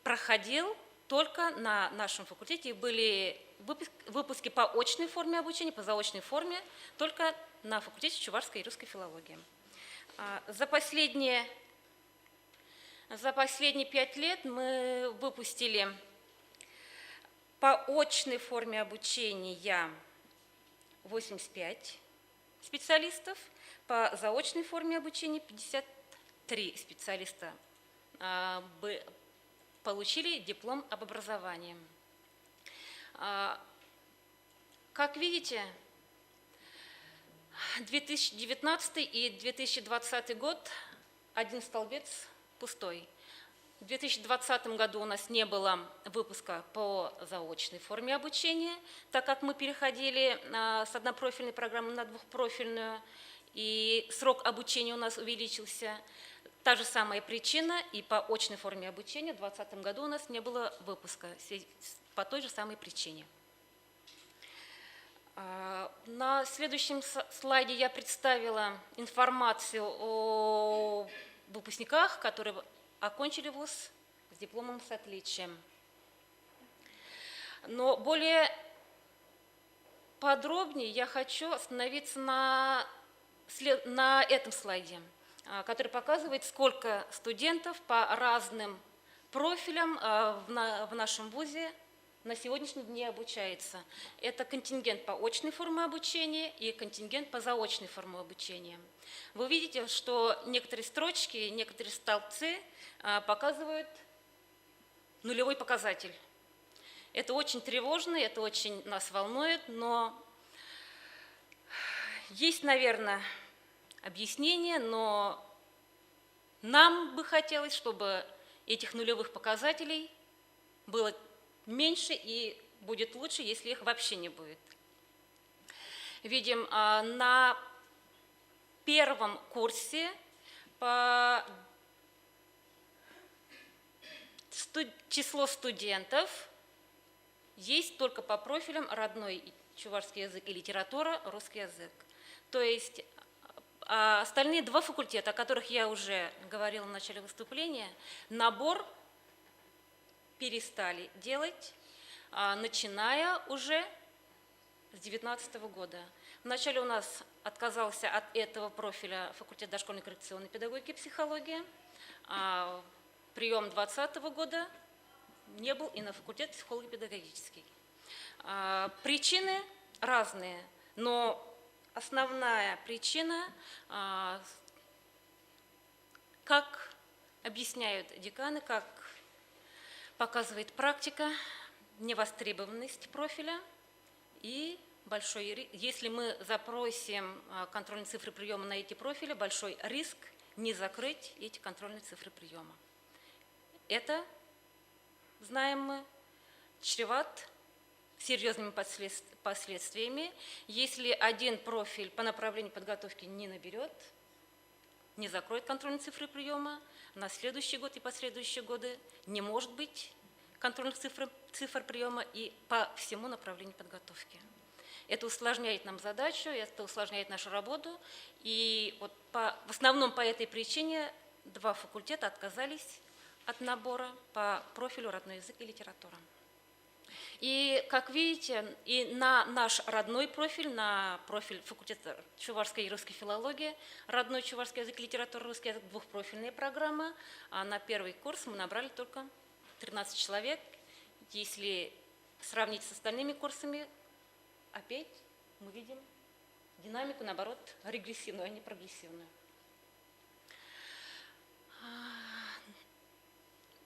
проходил только на нашем факультете. Были выпуски по очной форме обучения, по заочной форме только на факультете чувашской и русской филологии. За последние 5 лет мы выпустили по очной форме обучения 85 специалистов, по заочной форме обучения 53 специалиста получили диплом об образовании. Как видите, 2019 и 2020 год один столбец пустой. В 2020 году у нас не было выпуска по заочной форме обучения, так как мы переходили с однопрофильной программы на 2-профильную, и срок обучения у нас увеличился. Та же самая причина, и по очной форме обучения в 2020 году у нас не было выпуска по той же самой причине. На следующем слайде я представила информацию о выпускниках, которые окончили вуз с дипломом с отличием. Но более подробнее я хочу остановиться на этом слайде, который показывает, сколько студентов по разным профилям в нашем вузе на сегодняшний день обучается. Это контингент по очной форме обучения и контингент по заочной форме обучения. Вы видите, что некоторые строчки, некоторые столбцы показывают нулевой показатель. Это очень тревожно, это очень нас волнует, но есть, наверное, объяснение, но нам бы хотелось, чтобы этих нулевых показателей было меньше, и будет лучше, если их вообще не будет. Видим, на 1-м курсе число студентов есть только по профилям родной чувашский язык и литература, русский язык. То есть остальные 2 факультета, о которых я уже говорила в начале выступления, набор перестали делать, начиная уже с 2019 года. Вначале у нас отказался от этого профиля факультет дошкольной коррекционной педагогики и психологии, а прием 2020 года не был и на факультет психолого-педагогический. Причины разные, но основная причина, как объясняют деканы, как показывает практика, невостребованность профиля и если мы запросим контрольные цифры приема на эти профили, большой риск не закрыть эти контрольные цифры приема. Это, знаем мы, чреват серьезными последствиями. Если один профиль по направлению подготовки не наберет, не закроет контрольные цифры приема, на следующий год и последующие годы не может быть контрольных цифр приема и по всему направлению подготовки. Это усложняет нам задачу, это усложняет нашу работу. И вот в основном по этой причине 2 факультета отказались от набора по профилю родной язык и литература. И, как видите, и на наш родной профиль, на профиль факультета чувашской и русской филологии, родной чувашский язык, литература, русский язык, двухпрофильные программы, а на первый курс мы набрали только 13 человек. Если сравнить с остальными курсами, опять мы видим динамику, наоборот, регрессивную, а не прогрессивную.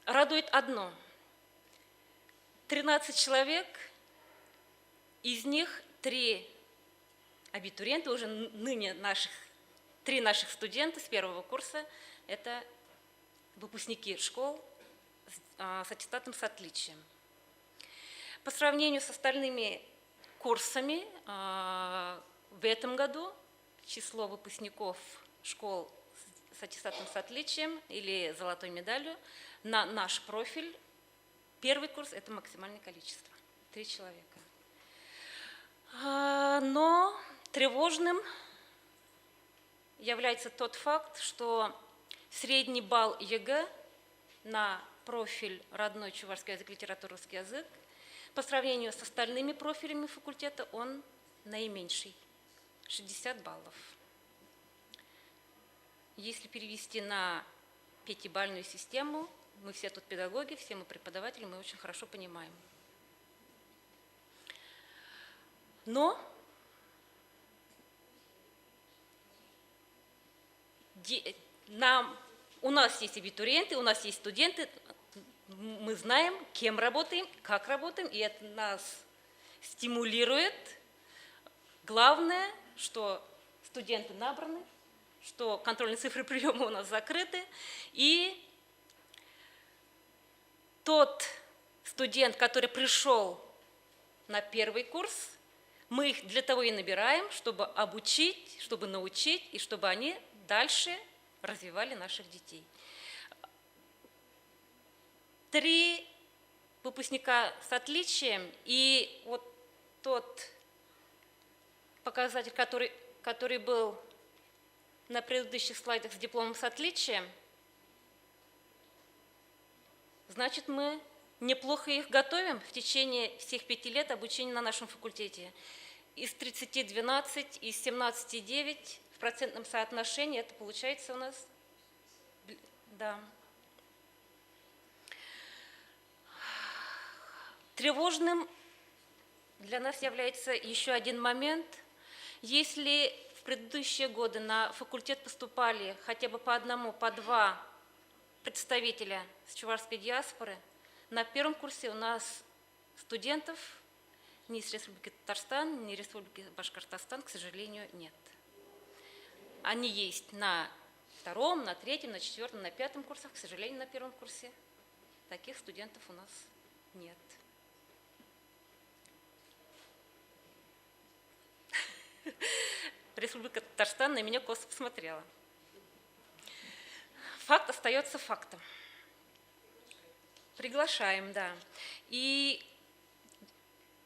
Радует одно. 13 человек, из них 3 абитуриента, уже ныне 3 наших студента с первого курса, это выпускники школ с аттестатом с отличием. По сравнению с остальными курсами, в этом году число выпускников школ с аттестатом с отличием или золотой медалью на наш профиль, первый курс – это максимальное количество – 3 человека. Но тревожным является тот факт, что средний балл ЕГЭ на профиль родной чувашский язык, литература, русский язык по сравнению с остальными профилями факультета он наименьший – 60 баллов. Если перевести на 5-бальную систему, мы все тут педагоги, все мы преподаватели, мы очень хорошо понимаем. Но у нас есть абитуриенты, у нас есть студенты, мы знаем, кем работаем, как работаем, и это нас стимулирует. Главное, что студенты набраны, что контрольные цифры приема у нас закрыты, и тот студент, который пришел на первый курс, мы их для того и набираем, чтобы обучить, чтобы научить, и чтобы они дальше развивали наших детей. 3 выпускника с отличием, и вот тот показатель, который был на предыдущих слайдах с дипломом с отличием, значит, мы неплохо их готовим в течение всех 5 лет обучения на нашем факультете. Из 30 – 12, из 17 – 9 в процентном соотношении это получается у нас, да. Тревожным для нас является еще один момент. Если в предыдущие годы на факультет поступали хотя бы по 1, по 2 представителя с чувашской диаспоры, на первом курсе у нас студентов ни из Республики Татарстан, ни из Республики Башкортостан, к сожалению, нет. Они есть на 2, на 3, на 4, на 5 курсах, к сожалению, на первом курсе таких студентов у нас нет. Республика Татарстан на меня косо посмотрела. Факт остается фактом. Приглашаем, да. И,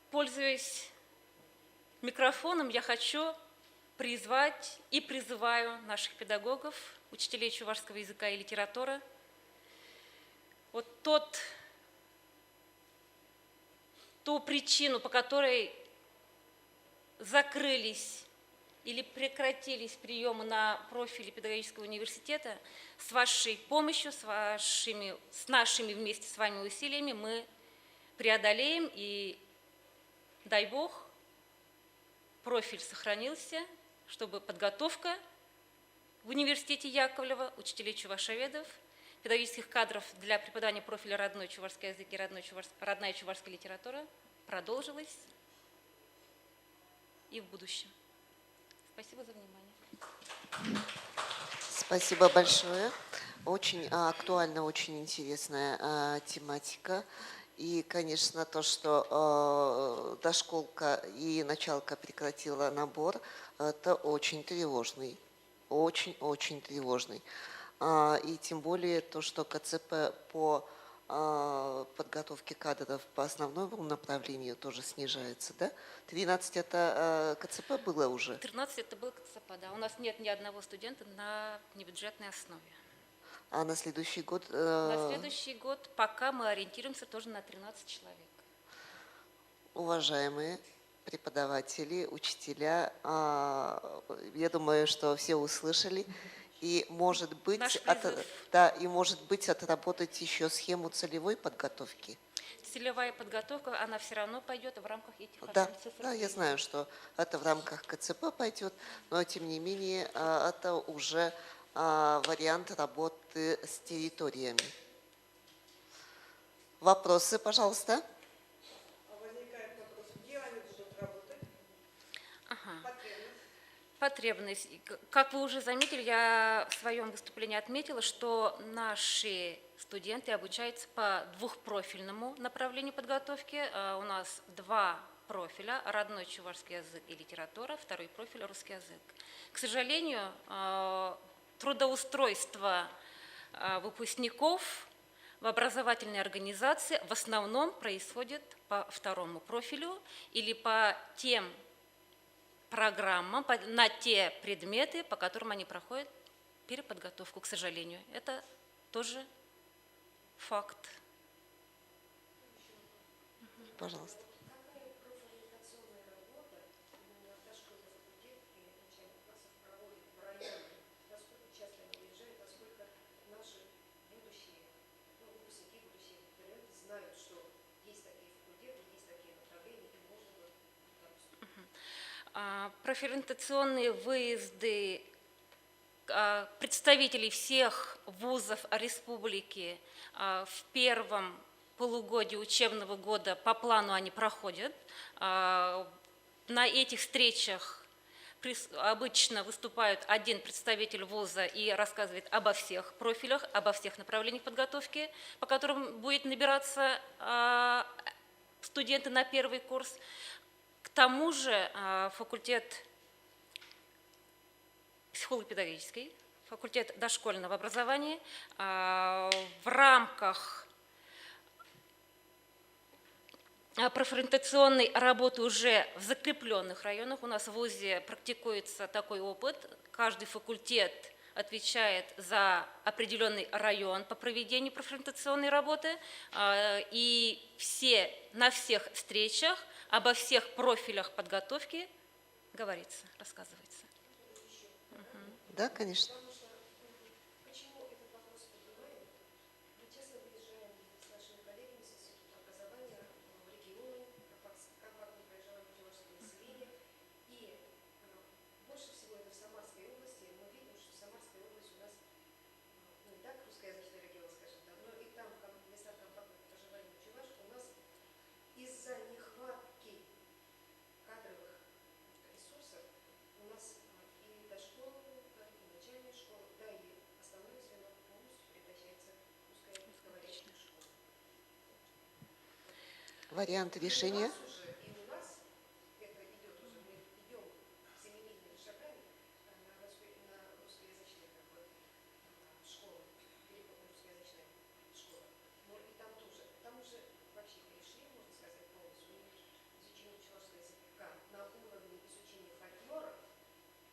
пользуясь микрофоном, я хочу призвать и призываю наших педагогов, учителей чувашского языка и литературы, вот ту причину, по которой закрылись или прекратились приемы на профили педагогического университета, с вашей помощью, с нашими вместе с вами усилиями мы преодолеем, и дай Бог, профиль сохранился, чтобы подготовка в университете Яковлева учителей чувашеведов, педагогических кадров для преподавания профиля родной чувашский язык и родная чувашская литература продолжилась и в будущем. Спасибо за внимание. Спасибо большое. Очень актуальна, очень интересная тематика. И, конечно, то, что дошколка и началка прекратила набор, это очень тревожный. Очень-очень тревожный. И тем более то, что КЦП по подготовке кадров по основному направлению тоже снижается, да? 13 это КЦП было уже? 13 это был КЦП, да. У нас нет ни одного студента на небюджетной основе. А на следующий год? На следующий год пока мы ориентируемся тоже на 13 человек. Уважаемые преподаватели, учителя, я думаю, что все услышали. И, может быть, отработать еще схему целевой подготовки. Целевая подготовка, она все равно пойдет в рамках этих Да, цифр. да, я знаю, что это в рамках КЦП пойдет, но, тем не менее, это уже вариант работы с территориями. Вопросы, пожалуйста. Возникает вопрос, где они будут работать? Ага. Потребность. Как вы уже заметили, я в своем выступлении отметила, что наши студенты обучаются по двухпрофильному направлению подготовки. У нас два профиля – родной чувашский язык и литература, второй профиль – русский язык. К сожалению, трудоустройство выпускников в образовательной организации в основном происходит по второму профилю или по тем программам, на те предметы, по которым они проходят переподготовку, к сожалению. Это тоже факт. Пожалуйста. Профориентационные выезды представителей всех вузов республики в первом полугодии учебного года по плану они проходят. На этих встречах обычно выступает один представитель вуза и рассказывает обо всех профилях, обо всех направлениях подготовки, по которым будет набираться студенты на первый курс. К тому же факультет психолого-педагогический, факультет дошкольного образования в рамках профориентационной работы уже в закрепленных районах. У нас в ВУЗе практикуется такой опыт. Каждый факультет отвечает за определенный район по проведению профориентационной работы. И на всех встречах обо всех профилях подготовки говорится, рассказывается. Да, конечно. Из-за нехватки кадровых ресурсов у нас и дошколы, и начальная школа, да и основное звено полностью превращается в русскоговорящую школу. Вариант решения. И у нас это идет уже, мы идем семимильными шагами на русскоязычные школы, переход на русскоязычные школы. Но и там тоже, там уже вообще перешли, можно сказать, полностью изучение чувашского языка на уровне изучения фольклора,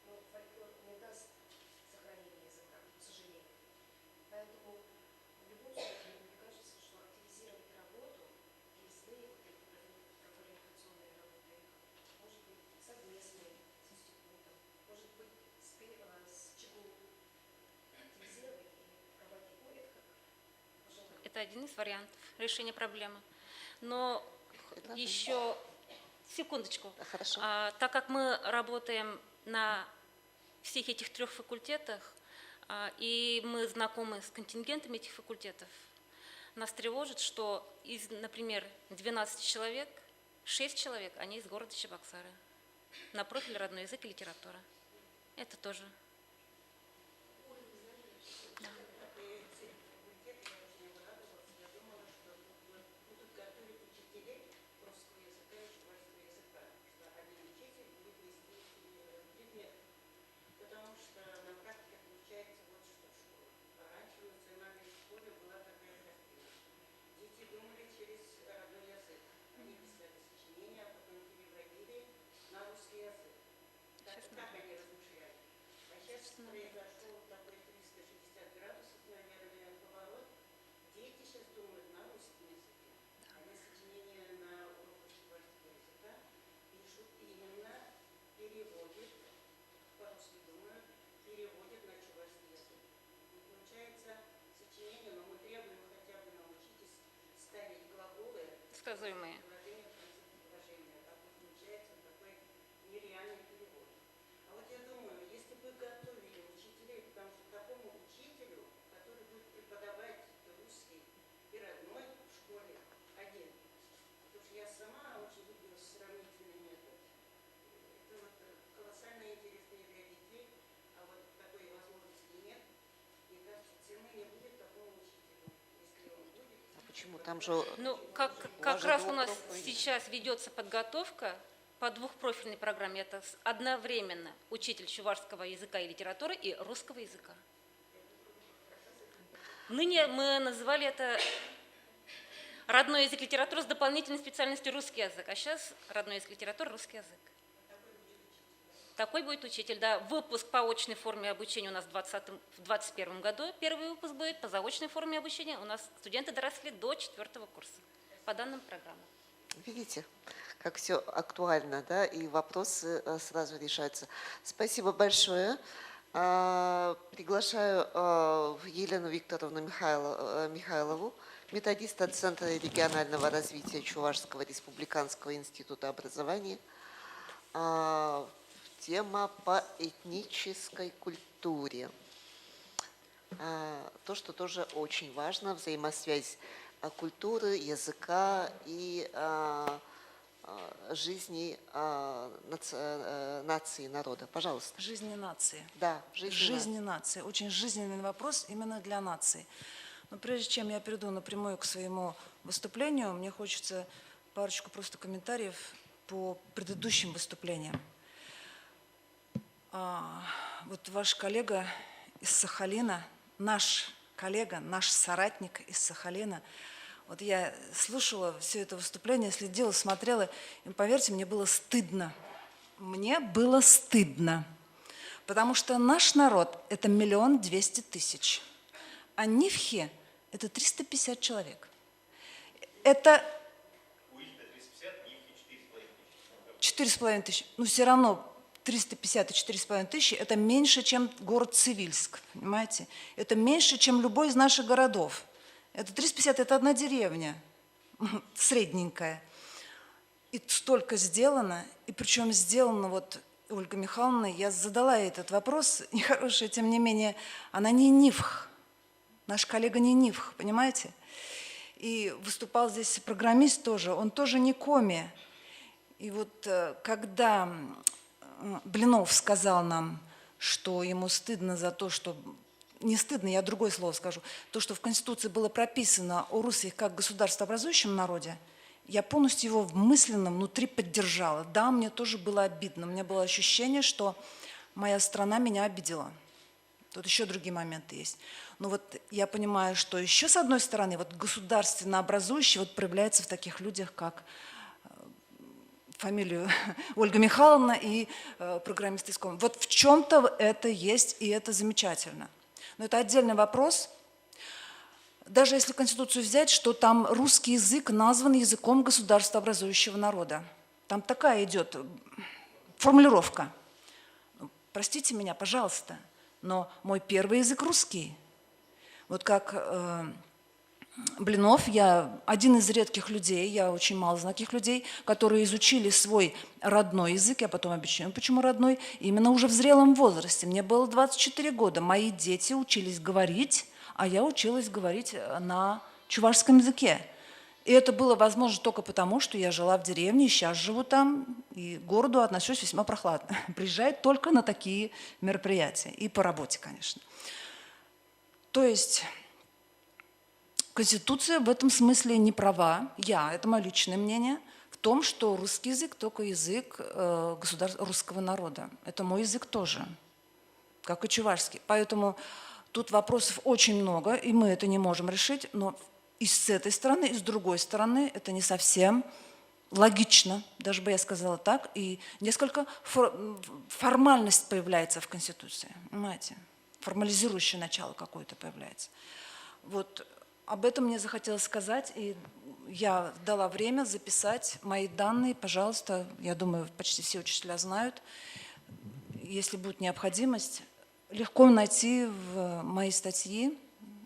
но фольклор не даст сохранения языка, к сожалению. Поэтому в любом случае, мне кажется, что активизировать работу, выездные профориентационные один из вариантов решения проблемы. Но еще, секундочку, Хорошо. Так как мы работаем на всех этих 3 факультетах, и мы знакомы с контингентами этих факультетов, нас тревожит, что из, например, 12 человек, 6 человек, они из города Чебоксары, на профиль родной язык и литература. Это тоже. Потому что на практике получается вот что раньше в национальной школе была такая картина. Дети думали через родной язык. Они писали сочинения, а потом переводили на русский язык. Так они размышляли. А сейчас произошел такой 360 градусов, наверное, поворот. Дети сейчас думают на русском языке. Они сочинения на уроках чувашского языка пишут именно, переводят, по-русски думают, переводят на чувашский язык. И получается сочинение, но мы требуем хотя бы научитесь ставить глаголы Сказуемые. предложения в конце предложения. А то получается такой нереальный перевод. А вот я думаю, если бы готовили учителей, потому что такому учителю, который будет преподавать русский и родной в школе один. Потому что я сама очень любила сравнительный метод. Это вот колоссально интересно для детей, а вот такой возможности нет. Мне кажется, цены не будет такому учителю, если он будет. Почему? Там же Ну, как Даже раз у нас двухпрофильный. сейчас ведется подготовка по двухпрофильной программе. Это одновременно учитель чувашского языка и литературы и русского языка. Ныне мы называли это родной язык литературы с дополнительной специальностью русский язык, а сейчас родной язык литературы русский язык. Такой будет учитель, да. Выпуск по очной форме обучения у нас в 2021 году. Первый выпуск будет по заочной форме обучения. У нас студенты доросли до 4 курса по данным программам. видите, как все актуально, да, и вопросы сразу решаются. Спасибо большое. Приглашаю Елену Викторовну Михайлову, методиста Центра регионального развития Чувашского республиканского института образования. Тема по этнической культуре. То, что тоже очень важно, взаимосвязь культуры, языка и жизни нации, народа. Пожалуйста. Жизни нации. Да, жизни нации. Очень жизненный вопрос именно для нации. Но прежде чем я перейду напрямую к своему выступлению, мне хочется парочку просто комментариев по предыдущим выступлениям. Вот ваш коллега из Сахалина, наш коллега, наш соратник из Сахалина, вот я слушала все это выступление, следила, смотрела, и поверьте, мне было стыдно. Мне было стыдно, потому что наш народ – это 1 200 000, а Нивхи – это 350 человек. Это 4,5 тысячи. Но все равно 350 и 4,5 тысячи – это меньше, чем город Цивильск, понимаете? Это меньше, чем любой из наших городов. Это 350 – это одна деревня, средненькая. И столько сделано, и причем сделано, вот Ольга Михайловна, я задала ей этот вопрос, нехороший, тем не менее, она не нивх, наш коллега не нивх, понимаете? И выступал здесь программист тоже, он тоже не коми. И вот когда Блинов сказал нам, что ему стыдно за то, что... Не стыдно, я другое слово скажу. То, что в Конституции было прописано о русских как государствообразующем народе, я полностью его мысленно внутри поддержала. Да, мне тоже было обидно. У меня было ощущение, что моя страна меня обидела. Тут еще другие моменты есть. Но вот я понимаю, что еще с одной стороны, вот государственно образующий вот проявляется в таких людях, как фамилию Ольга Михайловна и программист из Коми. Вот в чем-то это есть, и это замечательно. Но это отдельный вопрос. Даже если Конституцию взять, что там русский язык назван языком государствообразующего народа. Там такая идет формулировка. Простите меня, пожалуйста, но мой первый язык русский. Вот как Блинов, я один из редких людей, я очень мало знаю таких людей, которые изучили свой родной язык, я потом объясню, почему родной, именно уже в зрелом возрасте. Мне было 24 года, мои дети учились говорить, а я училась говорить на чувашском языке. И это было возможно только потому, что я жила в деревне, и сейчас живу там, и к городу отношусь весьма прохладно. Приезжаю только на такие мероприятия, и по работе, конечно. То есть Конституция в этом смысле не права, это мое личное мнение, в том, что русский язык только язык русского народа. Это мой язык тоже, как и чувашский. Поэтому тут вопросов очень много, и мы это не можем решить, но и с этой стороны, и с другой стороны это не совсем логично, даже бы я сказала так, и несколько формальность появляется в Конституции, понимаете, формализирующее начало какое-то появляется. Вот об этом мне захотелось сказать, и я дала время записать мои данные, пожалуйста, я думаю, почти все учителя знают, если будет необходимость, легко найти в моей статьи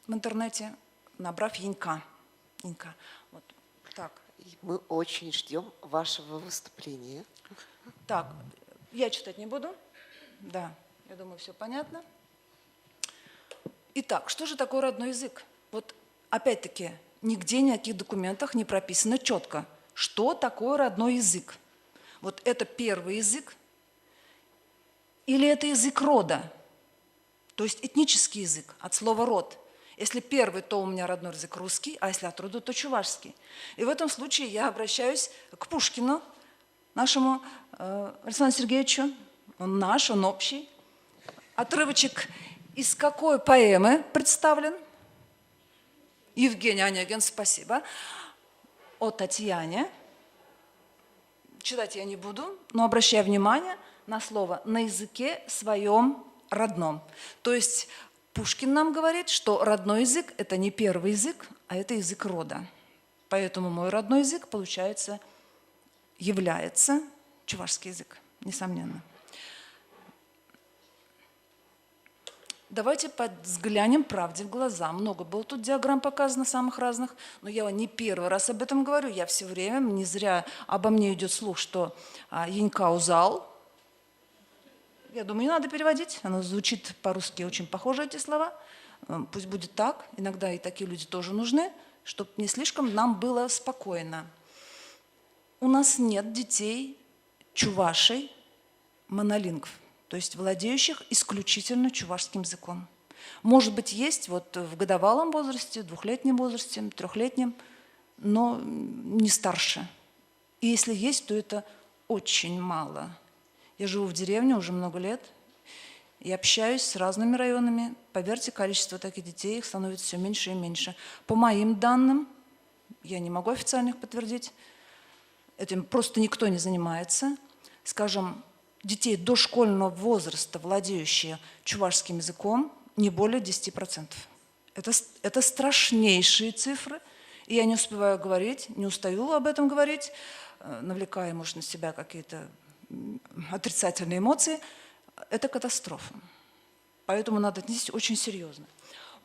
в интернете, набрав Янька. Вот так. И мы очень ждем вашего выступления. Так, я читать не буду. Да, я думаю, все понятно. Итак, что же такое родной язык? Вот опять-таки, нигде, ни в каких документах не прописано четко, что такое родной язык. Вот это первый язык или это язык рода, то есть этнический язык, от слова «род». Если первый, то у меня родной язык русский, а если от рода, то чувашский. И в этом случае я обращаюсь к Пушкину, нашему Александру Сергеевичу. Он наш, он общий. Отрывочек из какой поэмы представлен? Евгений Онегин, спасибо. О Татьяне. Читать я не буду, но обращаю внимание на слово «на языке своем родном». То есть Пушкин нам говорит, что родной язык – это не первый язык, а это язык рода. Поэтому мой родной язык, получается, является чувашский язык, несомненно. Давайте взглянем правде в глаза. Много было тут диаграмм показано, самых разных, но я не первый раз об этом говорю. Я все время, не зря обо мне идет слух, что Янька узал. Я думаю, не надо переводить, оно звучит по-русски очень похоже, эти слова. Пусть будет так, иногда и такие люди тоже нужны, чтобы не слишком нам было спокойно. У нас нет детей чувашей монолингв, то есть владеющих исключительно чувашским языком. Может быть, есть вот в годовалом возрасте, двухлетнем возрасте, трехлетнем, но не старше. И если есть, то это очень мало. Я живу в деревне уже много лет и общаюсь с разными районами. Поверьте, количество таких детей их становится все меньше и меньше. По моим данным, я не могу официально их подтвердить, этим просто никто не занимается. Скажем, детей дошкольного возраста, владеющие чувашским языком, не более 10%. Это страшнейшие цифры, и я не успеваю говорить, не устаю об этом говорить, навлекая, может, на себя какие-то отрицательные эмоции. Это катастрофа. Поэтому надо отнестись очень серьезно.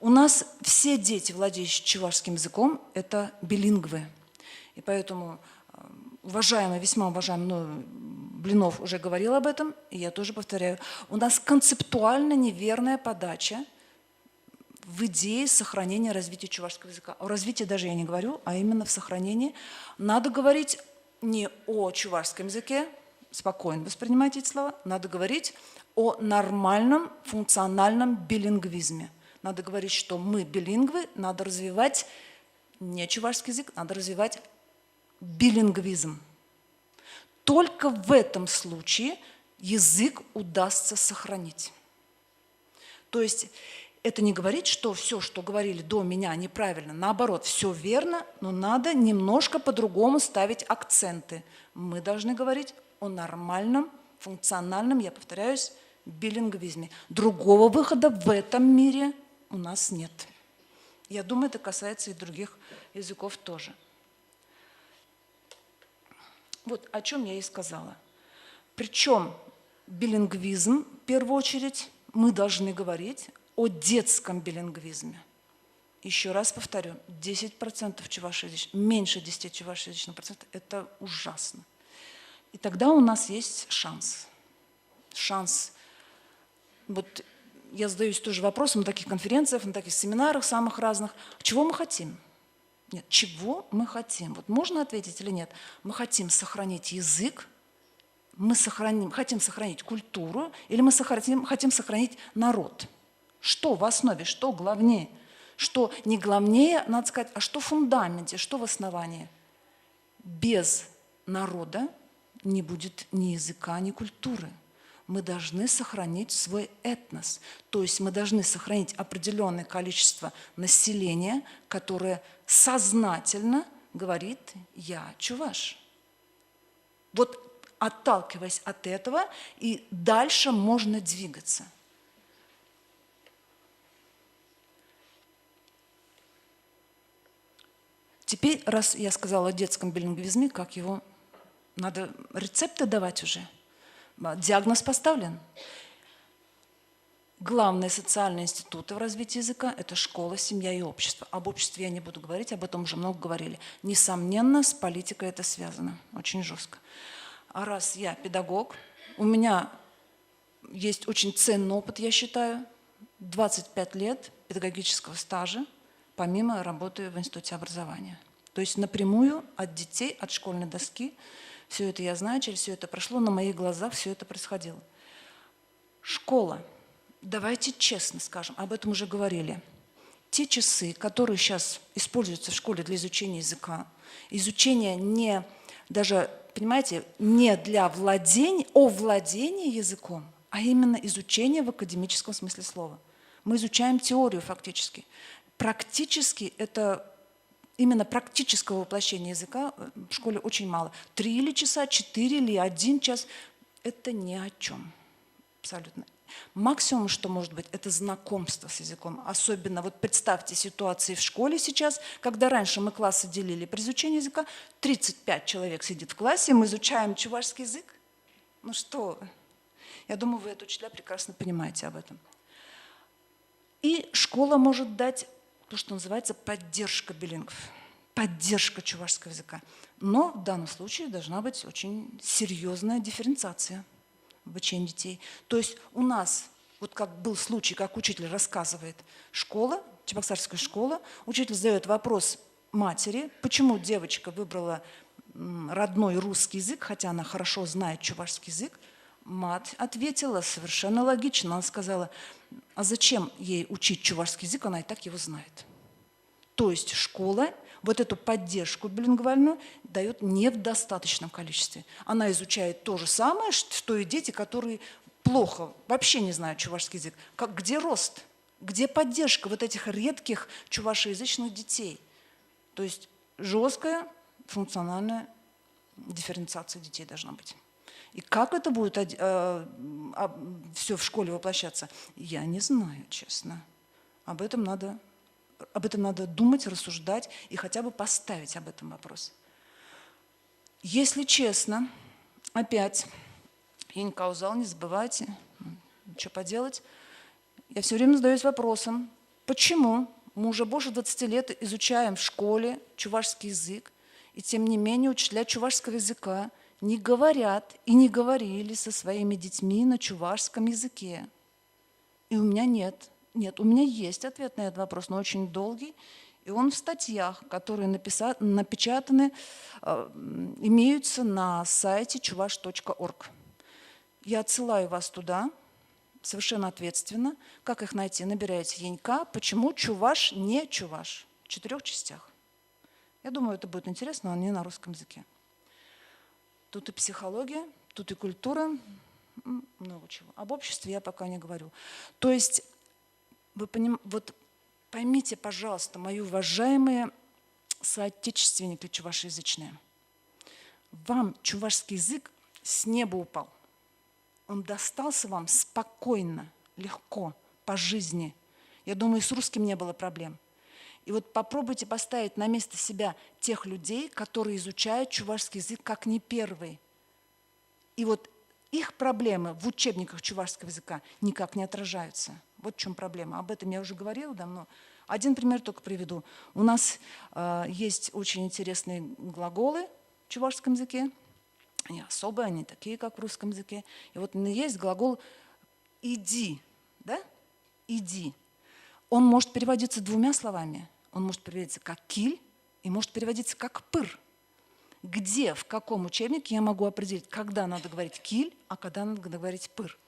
У нас все дети, владеющие чувашским языком, это билингвы. И поэтому уважаемый, весьма уважаемый Блинов уже говорил об этом, и я тоже повторяю. У нас концептуально неверная подача в идее сохранения развития чувашского языка. О развитии даже я не говорю, а именно в сохранении. Надо говорить не о чувашском языке, спокойно воспринимайте эти слова, надо говорить о нормальном функциональном билингвизме. Надо говорить, что мы билингвы, надо развивать не чувашский язык, надо развивать билингвизм. Только в этом случае язык удастся сохранить. То есть это не говорит, что все, что говорили до меня, неправильно. Наоборот, все верно, но надо немножко по-другому ставить акценты. Мы должны говорить о нормальном, функциональном, я повторяюсь, билингвизме. Другого выхода в этом мире у нас нет. Я думаю, это касается и других языков тоже. Вот о чем я и сказала. Причем билингвизм, в первую очередь, мы должны говорить о детском билингвизме. еще раз повторю, 10% чувашоязычных, меньше 10 чувашоязычных процентов – это ужасно. И тогда у нас есть шанс. Шанс. Вот я задаюсь тоже вопросом на таких конференциях, на таких семинарах самых разных. Чего мы хотим? Нет, чего мы хотим? Вот можно ответить или нет? Мы хотим сохранить язык, мы хотим сохранить культуру, или мы хотим сохранить народ? Что в основе, что главнее? Что не главнее, надо сказать, а что в фундаменте, что в основании? Без народа не будет ни языка, ни культуры. Мы должны сохранить свой этнос. То есть мы должны сохранить определенное количество населения, которое сознательно говорит «я чуваш». Вот отталкиваясь от этого, и дальше можно двигаться. Теперь, раз я сказала о детском билингвизме, как его надо рецепты давать уже. Диагноз поставлен. Главные социальные институты в развитии языка – это школа, семья и общество. Об обществе я не буду говорить, об этом уже много говорили. Несомненно, с политикой это связано, очень жестко. А раз я педагог, у меня есть очень ценный опыт, я считаю, 25 лет педагогического стажа, помимо работы в институте образования. То есть напрямую от детей, от школьной доски, все это я знаю, через все это прошло, на моих глазах все это происходило. Школа. Давайте честно скажем, об этом уже говорили. Те часы, которые сейчас используются в школе для изучения языка, изучение не даже, понимаете, не для владения, овладения языком, а именно изучение в академическом смысле слова. Мы изучаем теорию фактически. Практически это именно практического воплощения языка в школе очень мало. 3 или часа, 4 или 1 час – это ни о чем. Абсолютно. Максимум, что может быть, это знакомство с языком. Особенно, вот представьте ситуации в школе сейчас, когда раньше мы классы делили при изучении языка, 35 человек сидит в классе, мы изучаем чувашский язык. Ну что вы? Я думаю, вы, это учителя, прекрасно понимаете об этом. И школа может дать то, что называется поддержка билингв, поддержка чувашского языка. Но в данном случае должна быть очень серьезная дифференциация в обучении детей. То есть у нас, вот как был случай, как учитель рассказывает, школа, чебоксарская школа, учитель задает вопрос матери, почему девочка выбрала родной русский язык, хотя она хорошо знает чувашский язык. Мать ответила совершенно логично. Она сказала, а зачем ей учить чувашский язык, она и так его знает. То есть школа вот эту поддержку билингвальную дает не в достаточном количестве. Она изучает то же самое, что и дети, которые плохо, вообще не знают чувашский язык. Где рост? Где поддержка вот этих редких чувашеязычных детей? То есть жесткая функциональная дифференциация детей должна быть. И как это будет все в школе воплощаться, я не знаю, честно. Об этом надо думать, рассуждать и хотя бы поставить об этом вопрос. Если честно, опять, Инкаузал, не забывайте, что поделать, я все время задаюсь вопросом, почему мы уже больше 20 лет изучаем в школе чувашский язык, и тем не менее учителя чувашского языка не говорят и не говорили со своими детьми на чувашском языке. И у меня нет, у меня есть ответ на этот вопрос, но очень долгий, и он в статьях, которые напечатаны, имеются на сайте chuvash.org. Я отсылаю вас туда, совершенно ответственно. Как их найти? Набираете Янька. Почему чуваш не чуваш? В 4 частях. Я думаю, это будет интересно, но не на русском языке. Тут и психология, тут и культура, много чего. Об обществе я пока не говорю. То есть, вот поймите, пожалуйста, мои уважаемые соотечественники чувашеязычные, вам чувашский язык с неба упал. Он достался вам спокойно, легко, по жизни. Я думаю, и с русским не было проблем. И вот попробуйте поставить на место себя тех людей, которые изучают чувашский язык как не первый. И вот их проблемы в учебниках чувашского языка никак не отражаются. Вот в чем проблема. Об этом я уже говорила давно. Один пример только приведу. У нас есть очень интересные глаголы в чувашском языке. Они особые, они такие, как в русском языке. И вот есть глагол «иди». Да? «Иди». Он может переводиться двумя словами. Он может переводиться как «киль» и может переводиться как «пыр». Где, в каком учебнике я могу определить, когда надо говорить «киль», а когда надо говорить «пыр».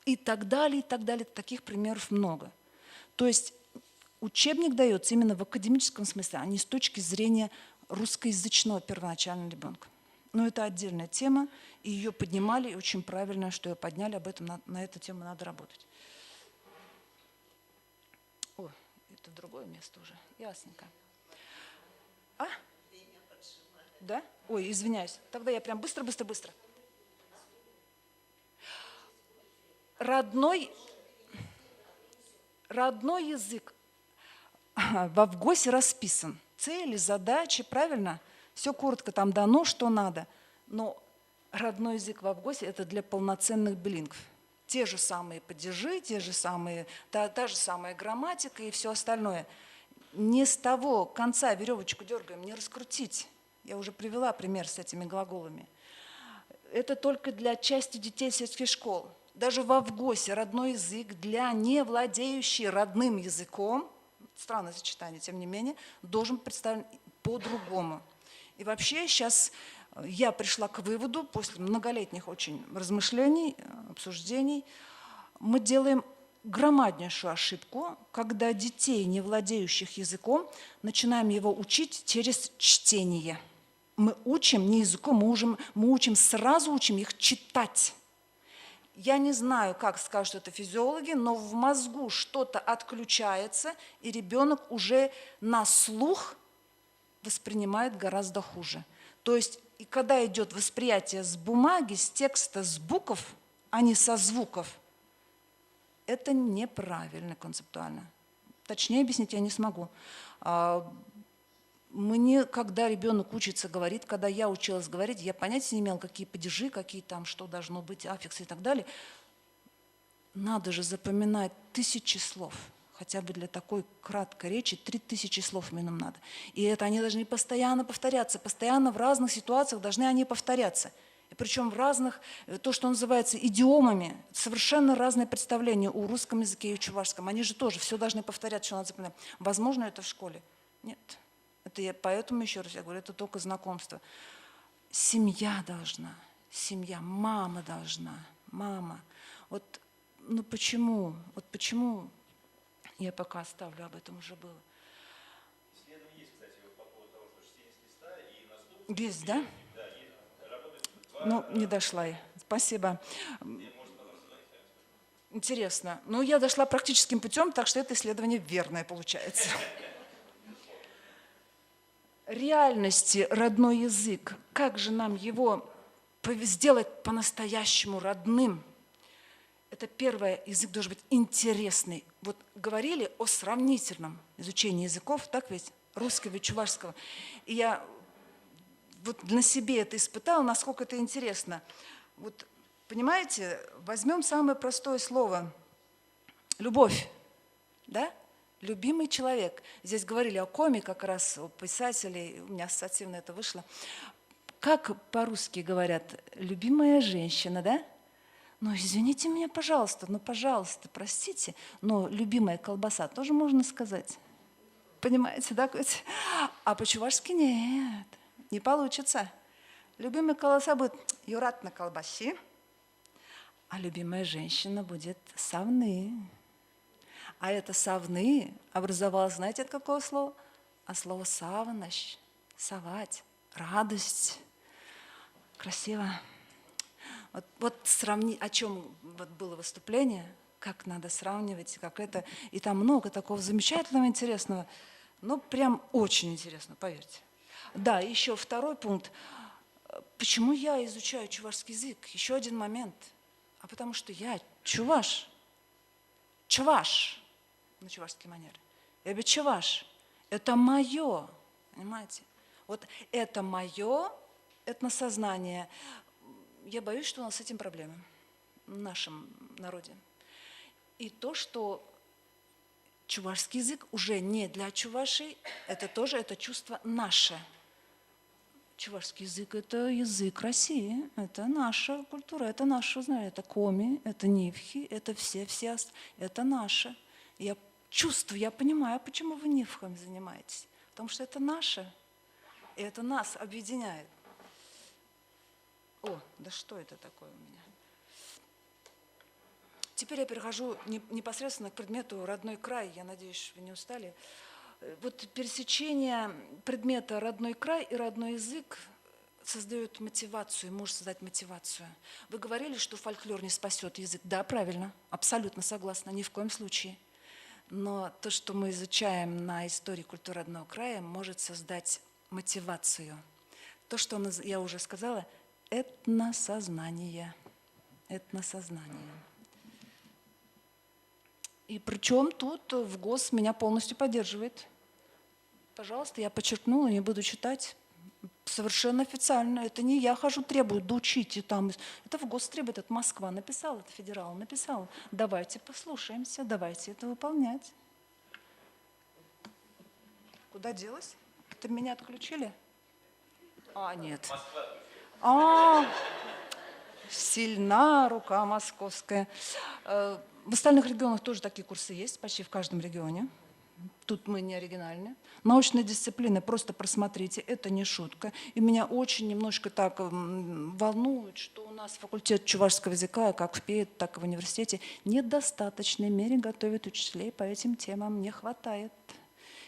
И так далее, и так далее. Таких примеров много. То есть учебник дается именно в академическом смысле, а не с точки зрения русскоязычного первоначального ребенка. Но это отдельная тема, и ее поднимали, и очень правильно, что ее подняли, об этом на эту тему надо работать. О, это другое место уже, ясненько. А? Да? Ой, извиняюсь. Тогда я прям быстро. Родной язык в ВГОСе расписан. Цели, задачи, правильно? Все коротко там дано, что надо. Но родной язык в ВГОСе – это для полноценных билингв. Те же самые падежи, та же самая грамматика и все остальное. Не с того конца веревочку дергаем, не раскрутить. Я уже привела пример с этими глаголами. Это только для части детей сельских школ. Даже в ВГОСе родной язык для не владеющих родным языком, странное сочетание, тем не менее, должен представлен по-другому. И вообще сейчас я пришла к выводу, после многолетних очень размышлений, обсуждений, мы делаем громаднейшую ошибку, когда детей, не владеющих языком, начинаем его учить через чтение. Мы учим не языком, сразу учим их читать. Я не знаю, как скажут это физиологи, но в мозгу что-то отключается, и ребенок уже на слух воспринимает гораздо хуже. То есть, и когда идет восприятие с бумаги, с текста, с букв, а не со звуков, это неправильно концептуально. Точнее объяснить я не смогу. Мне, когда ребенок учится говорить, когда я училась говорить, я понятия не имела, какие падежи, какие там, что должно быть, аффиксы и так далее. Надо же запоминать 1000 слов. Хотя бы для такой краткой речи 3000 слов минимум надо. И это они должны постоянно повторяться, постоянно в разных ситуациях должны они повторяться. И причем в разных, то, что называется идиомами, совершенно разные представления у русском языке и у чувашском. Они же тоже все должны повторять, что надо запоминать. Возможно, это в школе? Нет. Это я, поэтому, еще раз я говорю, это только знакомство. Семья должна, семья, мама должна, мама. Вот, ну почему? Вот почему? Я пока оставлю, об этом уже было. Исследование есть, кстати, по поводу того, что чтение с листа и на слух. Есть, да? Да, есть. Работает Ну, не дошла я. Спасибо. Интересно. Ну, я дошла практическим путем, так что это исследование верное получается. Реальности родной язык. Как же нам его сделать по-настоящему родным? Это первое, язык должен быть интересный. Вот говорили о сравнительном изучении языков, так ведь, русского и чувашского. И я вот на себе это испытала, насколько это интересно. Вот, понимаете, возьмем самое простое слово – любовь, да? Любимый человек. Здесь говорили о коме, как раз о писателе, у меня ассоциативно это вышло. Как по-русски говорят? Любимая женщина, да? Ну, извините меня, пожалуйста, пожалуйста, простите, но любимая колбаса тоже можно сказать. Понимаете, да? А по-чувашски нет, не получится. Любимая колбаса будет юрат на колбасе, а любимая женщина будет савны. А это савны образовалось, знаете, от какого слова? От слова савнощ, совать, радость. Красиво. Вот сравни, о чем вот было выступление, как надо сравнивать, как это. И там много такого замечательного, интересного. Ну, прям очень интересно, поверьте. Да, еще второй пункт. Почему я изучаю чувашский язык? Еще один момент. А потому что я чуваш. Чуваш. На чувашский манер. Я ведь чуваш. Это мое. Понимаете? Вот это мое этносознание. Я боюсь, что у нас с этим проблемы в нашем народе. И то, что чувашский язык уже не для чувашей, это тоже это чувство наше. Чувашский язык – это язык России, это наша культура, это наше, знаю, это коми, это нивхи, это все, это наше. Я чувствую, я понимаю, почему вы нивхами занимаетесь, потому что это наше, и это нас объединяет. О, да что это такое у меня? Теперь я перехожу непосредственно к предмету «Родной край». Я надеюсь, вы не устали. Вот пересечение предмета «Родной край» и «Родной язык» создает мотивацию, может создать мотивацию. Вы говорили, что фольклор не спасет язык. Да, правильно, абсолютно согласна, ни в коем случае. Но то, что мы изучаем на истории культуры родного края, может создать мотивацию. То, что я уже сказала, этносознание. Этносознание. И причем тут ВГОС меня полностью поддерживает. Пожалуйста, я подчеркнула, не буду читать. Совершенно официально. Это не я хожу, требую, да учите там. Это ВГОС требует, это Москва написала, это федерал написал. Давайте послушаемся, давайте это выполнять. Куда делось? Это меня отключили? А, нет. Сильна рука московская. В остальных регионах тоже такие курсы есть, почти в каждом регионе. Тут мы не оригинальны. Научные дисциплины, просто просмотрите, это не шутка. И меня очень немножко так волнует, что у нас факультет чувашского языка, как в ПЕД, так и в университете, в недостаточной мере готовит учителей по этим темам. Не хватает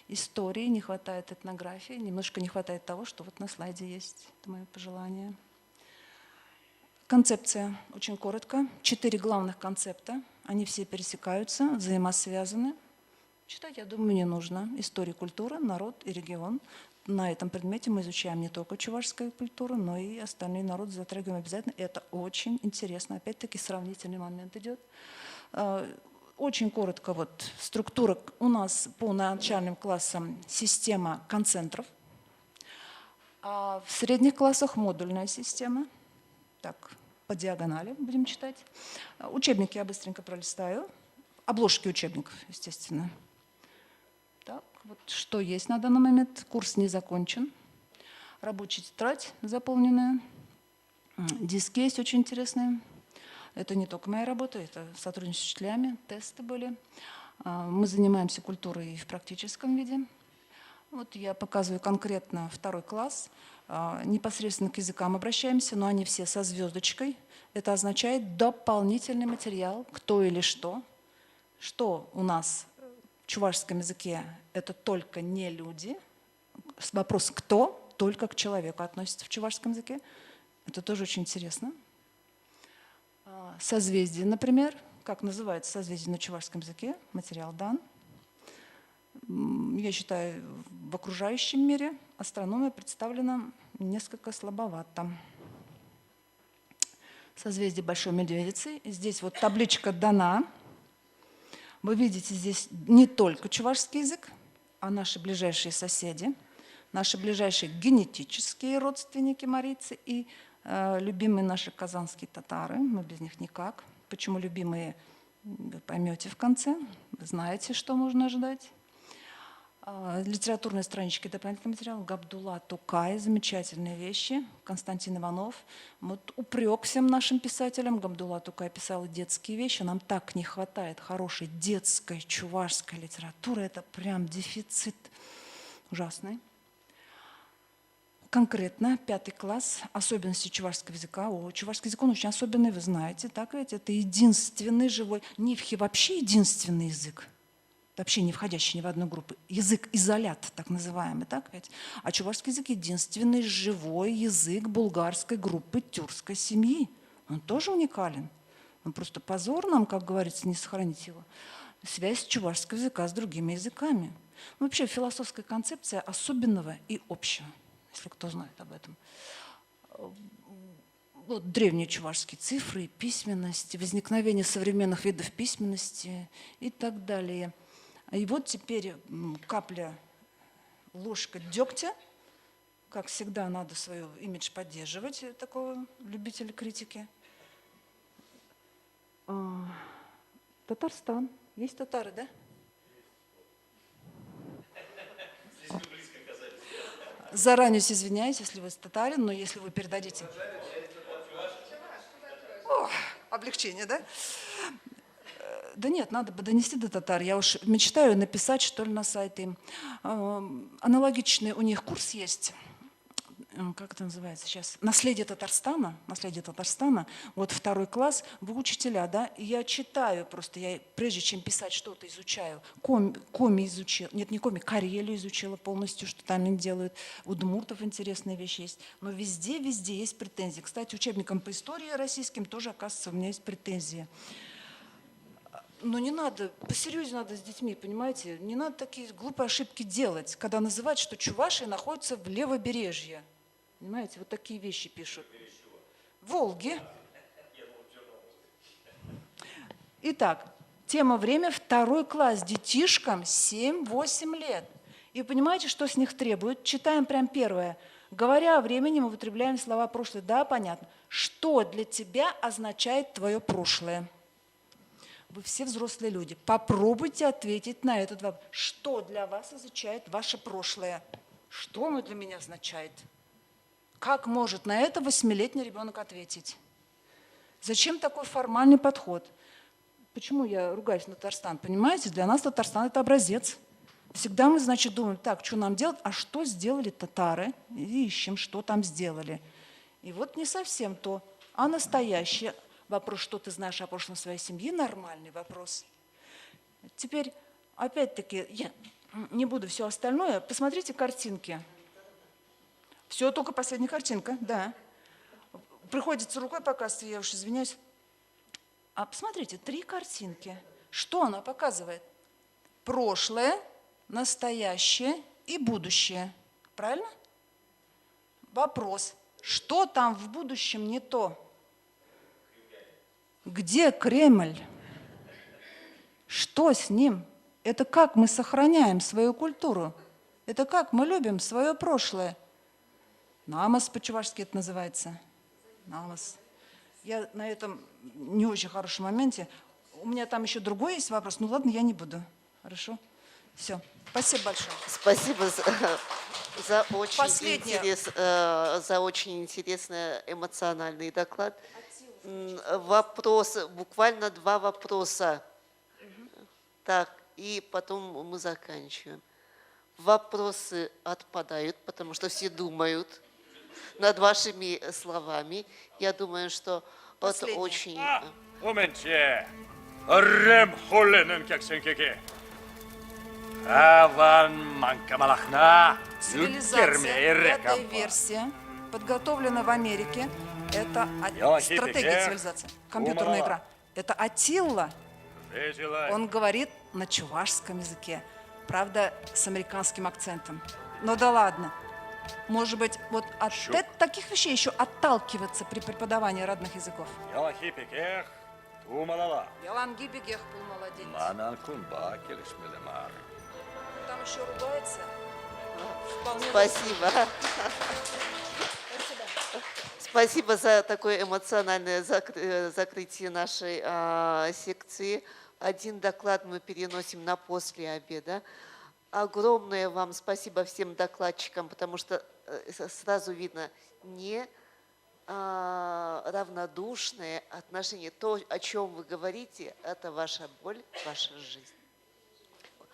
истории, не хватает этнографии, немножко не хватает того, что вот на слайде есть. Это мое пожелание. Концепция, очень коротко. 4 главных концепта. Они все пересекаются, взаимосвязаны. Читать, я думаю, не нужно. История, культура, народ и регион. На этом предмете мы изучаем не только чувашскую культуру, но и остальные народы затрагиваем обязательно. Это очень интересно. Опять-таки сравнительный момент идет. Очень коротко, вот структура у нас по начальным классам система концентров, а в средних классах модульная система. Так, по диагонали будем читать. Учебники я быстренько пролистаю. Обложки учебников, естественно. Так, вот что есть на данный момент. Курс не закончен. Рабочая тетрадь заполненная. Диски есть очень интересные. Это не только моя работа, это сотрудничество с учителями, тесты были. Мы занимаемся культурой в практическом виде. Вот я показываю конкретно 2 класс. Непосредственно к языкам обращаемся, но они все со звездочкой. Это означает дополнительный материал, кто или что. Что у нас в чувашском языке – это только не люди. Вопрос «кто» только к человеку относится в чувашском языке. Это тоже очень интересно. Созвездие, например. Как называется созвездие на чувашском языке? Материал дан. Я считаю, в окружающем мире астрономия представлена несколько слабовато. Созвездие Большой Медведицы. Здесь вот табличка дана. Вы видите здесь не только чувашский язык, а наши ближайшие соседи, наши ближайшие генетические родственники марийцы и любимые наши казанские татары. Мы без них никак. Почему любимые, вы поймете в конце. Вы знаете, что можно ожидать. Литературные странички, дополнительный материал. Габдулла Тукай, замечательные вещи. Константин Иванов. Вот упрек всем нашим писателям. Габдулла Тукай писала детские вещи. Нам так не хватает хорошей детской чувашской литературы. Это прям дефицит ужасный. Конкретно 5 класс, особенности чувашского языка. Чувашский язык, он очень особенный, вы знаете, так ведь? Это единственный живой, нивхи вообще единственный язык, вообще не входящий ни в одну группу. Язык-изолят, так называемый, так ведь? А чувашский язык единственный живой язык булгарской группы тюркской семьи. Он тоже уникален. Ну, просто позор нам, как говорится, не сохранить его. Связь чувашского языка с другими языками. Ну, вообще философская концепция особенного и общего, если кто знает об этом. Вот древние чувашские цифры, письменность, возникновение современных видов письменности и так далее. И вот теперь капля, ложка дегтя. Как всегда, надо свой имидж поддерживать, такого любителя критики. Татарстан. Есть татары, да? Заранее извиняюсь, если вы татарин, но если вы передадите... О, облегчение, да? Да нет, надо бы донести до татар. Я уж мечтаю написать, что ли, на сайт им. Аналогичный у них курс есть. Как это называется сейчас? «Наследие Татарстана». «Наследие Татарстана». Вот 2 класс. Вы учителя, да? И я читаю просто. Я прежде чем писать что-то изучаю. Коми изучила. Нет, не коми, Карелию изучила полностью, что там им делают. У удмуртов интересные вещи есть. Но везде есть претензии. Кстати, учебникам по истории российским тоже, оказывается, у меня есть претензии. Но не надо, посерьезнее надо с детьми, понимаете? Не надо такие глупые ошибки делать, когда называют, что Чувашия находится в левобережье. Понимаете, вот такие вещи пишут. Волги. Итак, тема «Время», 2 класс, детишкам 7-8 лет. И понимаете, что с них требуют? Читаем прям первое. Говоря о времени, мы употребляем слова прошлое. Да, понятно. Что для тебя означает твое прошлое? Вы все взрослые люди. Попробуйте ответить на этот вопрос. Что для вас означает ваше прошлое? Что оно для меня означает? Как может на это 8-летний ребенок ответить? Зачем такой формальный подход? Почему я ругаюсь на Татарстан? Понимаете, для нас Татарстан – это образец. Всегда мы, значит, думаем, так, что нам делать, а что сделали татары? И ищем, что там сделали. И вот не совсем то, а настоящее. Вопрос, что ты знаешь о прошлом своей семьи, нормальный вопрос. Теперь, опять-таки, я не буду все остальное. Посмотрите картинки. Все, только последняя картинка, да. Приходится рукой показывать, я уж извиняюсь. А посмотрите, 3 картинки. Что она показывает? Прошлое, настоящее и будущее. Правильно? Вопрос, что там в будущем не то? Где Кремль? Что с ним? Это как мы сохраняем свою культуру? Это как мы любим свое прошлое? Намаз по-чувашски это называется. Намаз. Я на этом не очень хорошем моменте. У меня там еще другой есть вопрос. Ну ладно, я не буду. Хорошо? Все. Спасибо большое. Спасибо за Последнее. очень интересный эмоциональный доклад. Вопрос, буквально 2 вопроса. Так, и потом мы заканчиваем. Вопросы отпадают, потому что все думают над вашими словами. Я думаю, что это очень... 오멘치 얼렘 홀레는 객생객에 아완 만까말ах나 Цивилизация, 5-я версия, подготовлена в Америке. Это стратегия цивилизации, компьютерная игра. Это Аттила. Он говорит на чувашском языке. Правда, с американским акцентом. Но да ладно. Может быть, вот от таких вещей еще отталкиваться при преподавании родных языков. ялахипекех тумалала Яланги Бегех был молодец. мананкунба келишмелемар Там еще ругается. Вполне Спасибо. Спасибо за такое эмоциональное закрытие нашей секции. 1 доклад мы переносим на после обеда. Огромное вам спасибо всем докладчикам, потому что сразу видно не равнодушное отношение. То, о чем вы говорите, это ваша боль, ваша жизнь.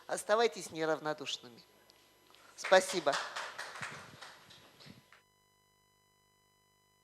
Оставайтесь неравнодушными. Спасибо.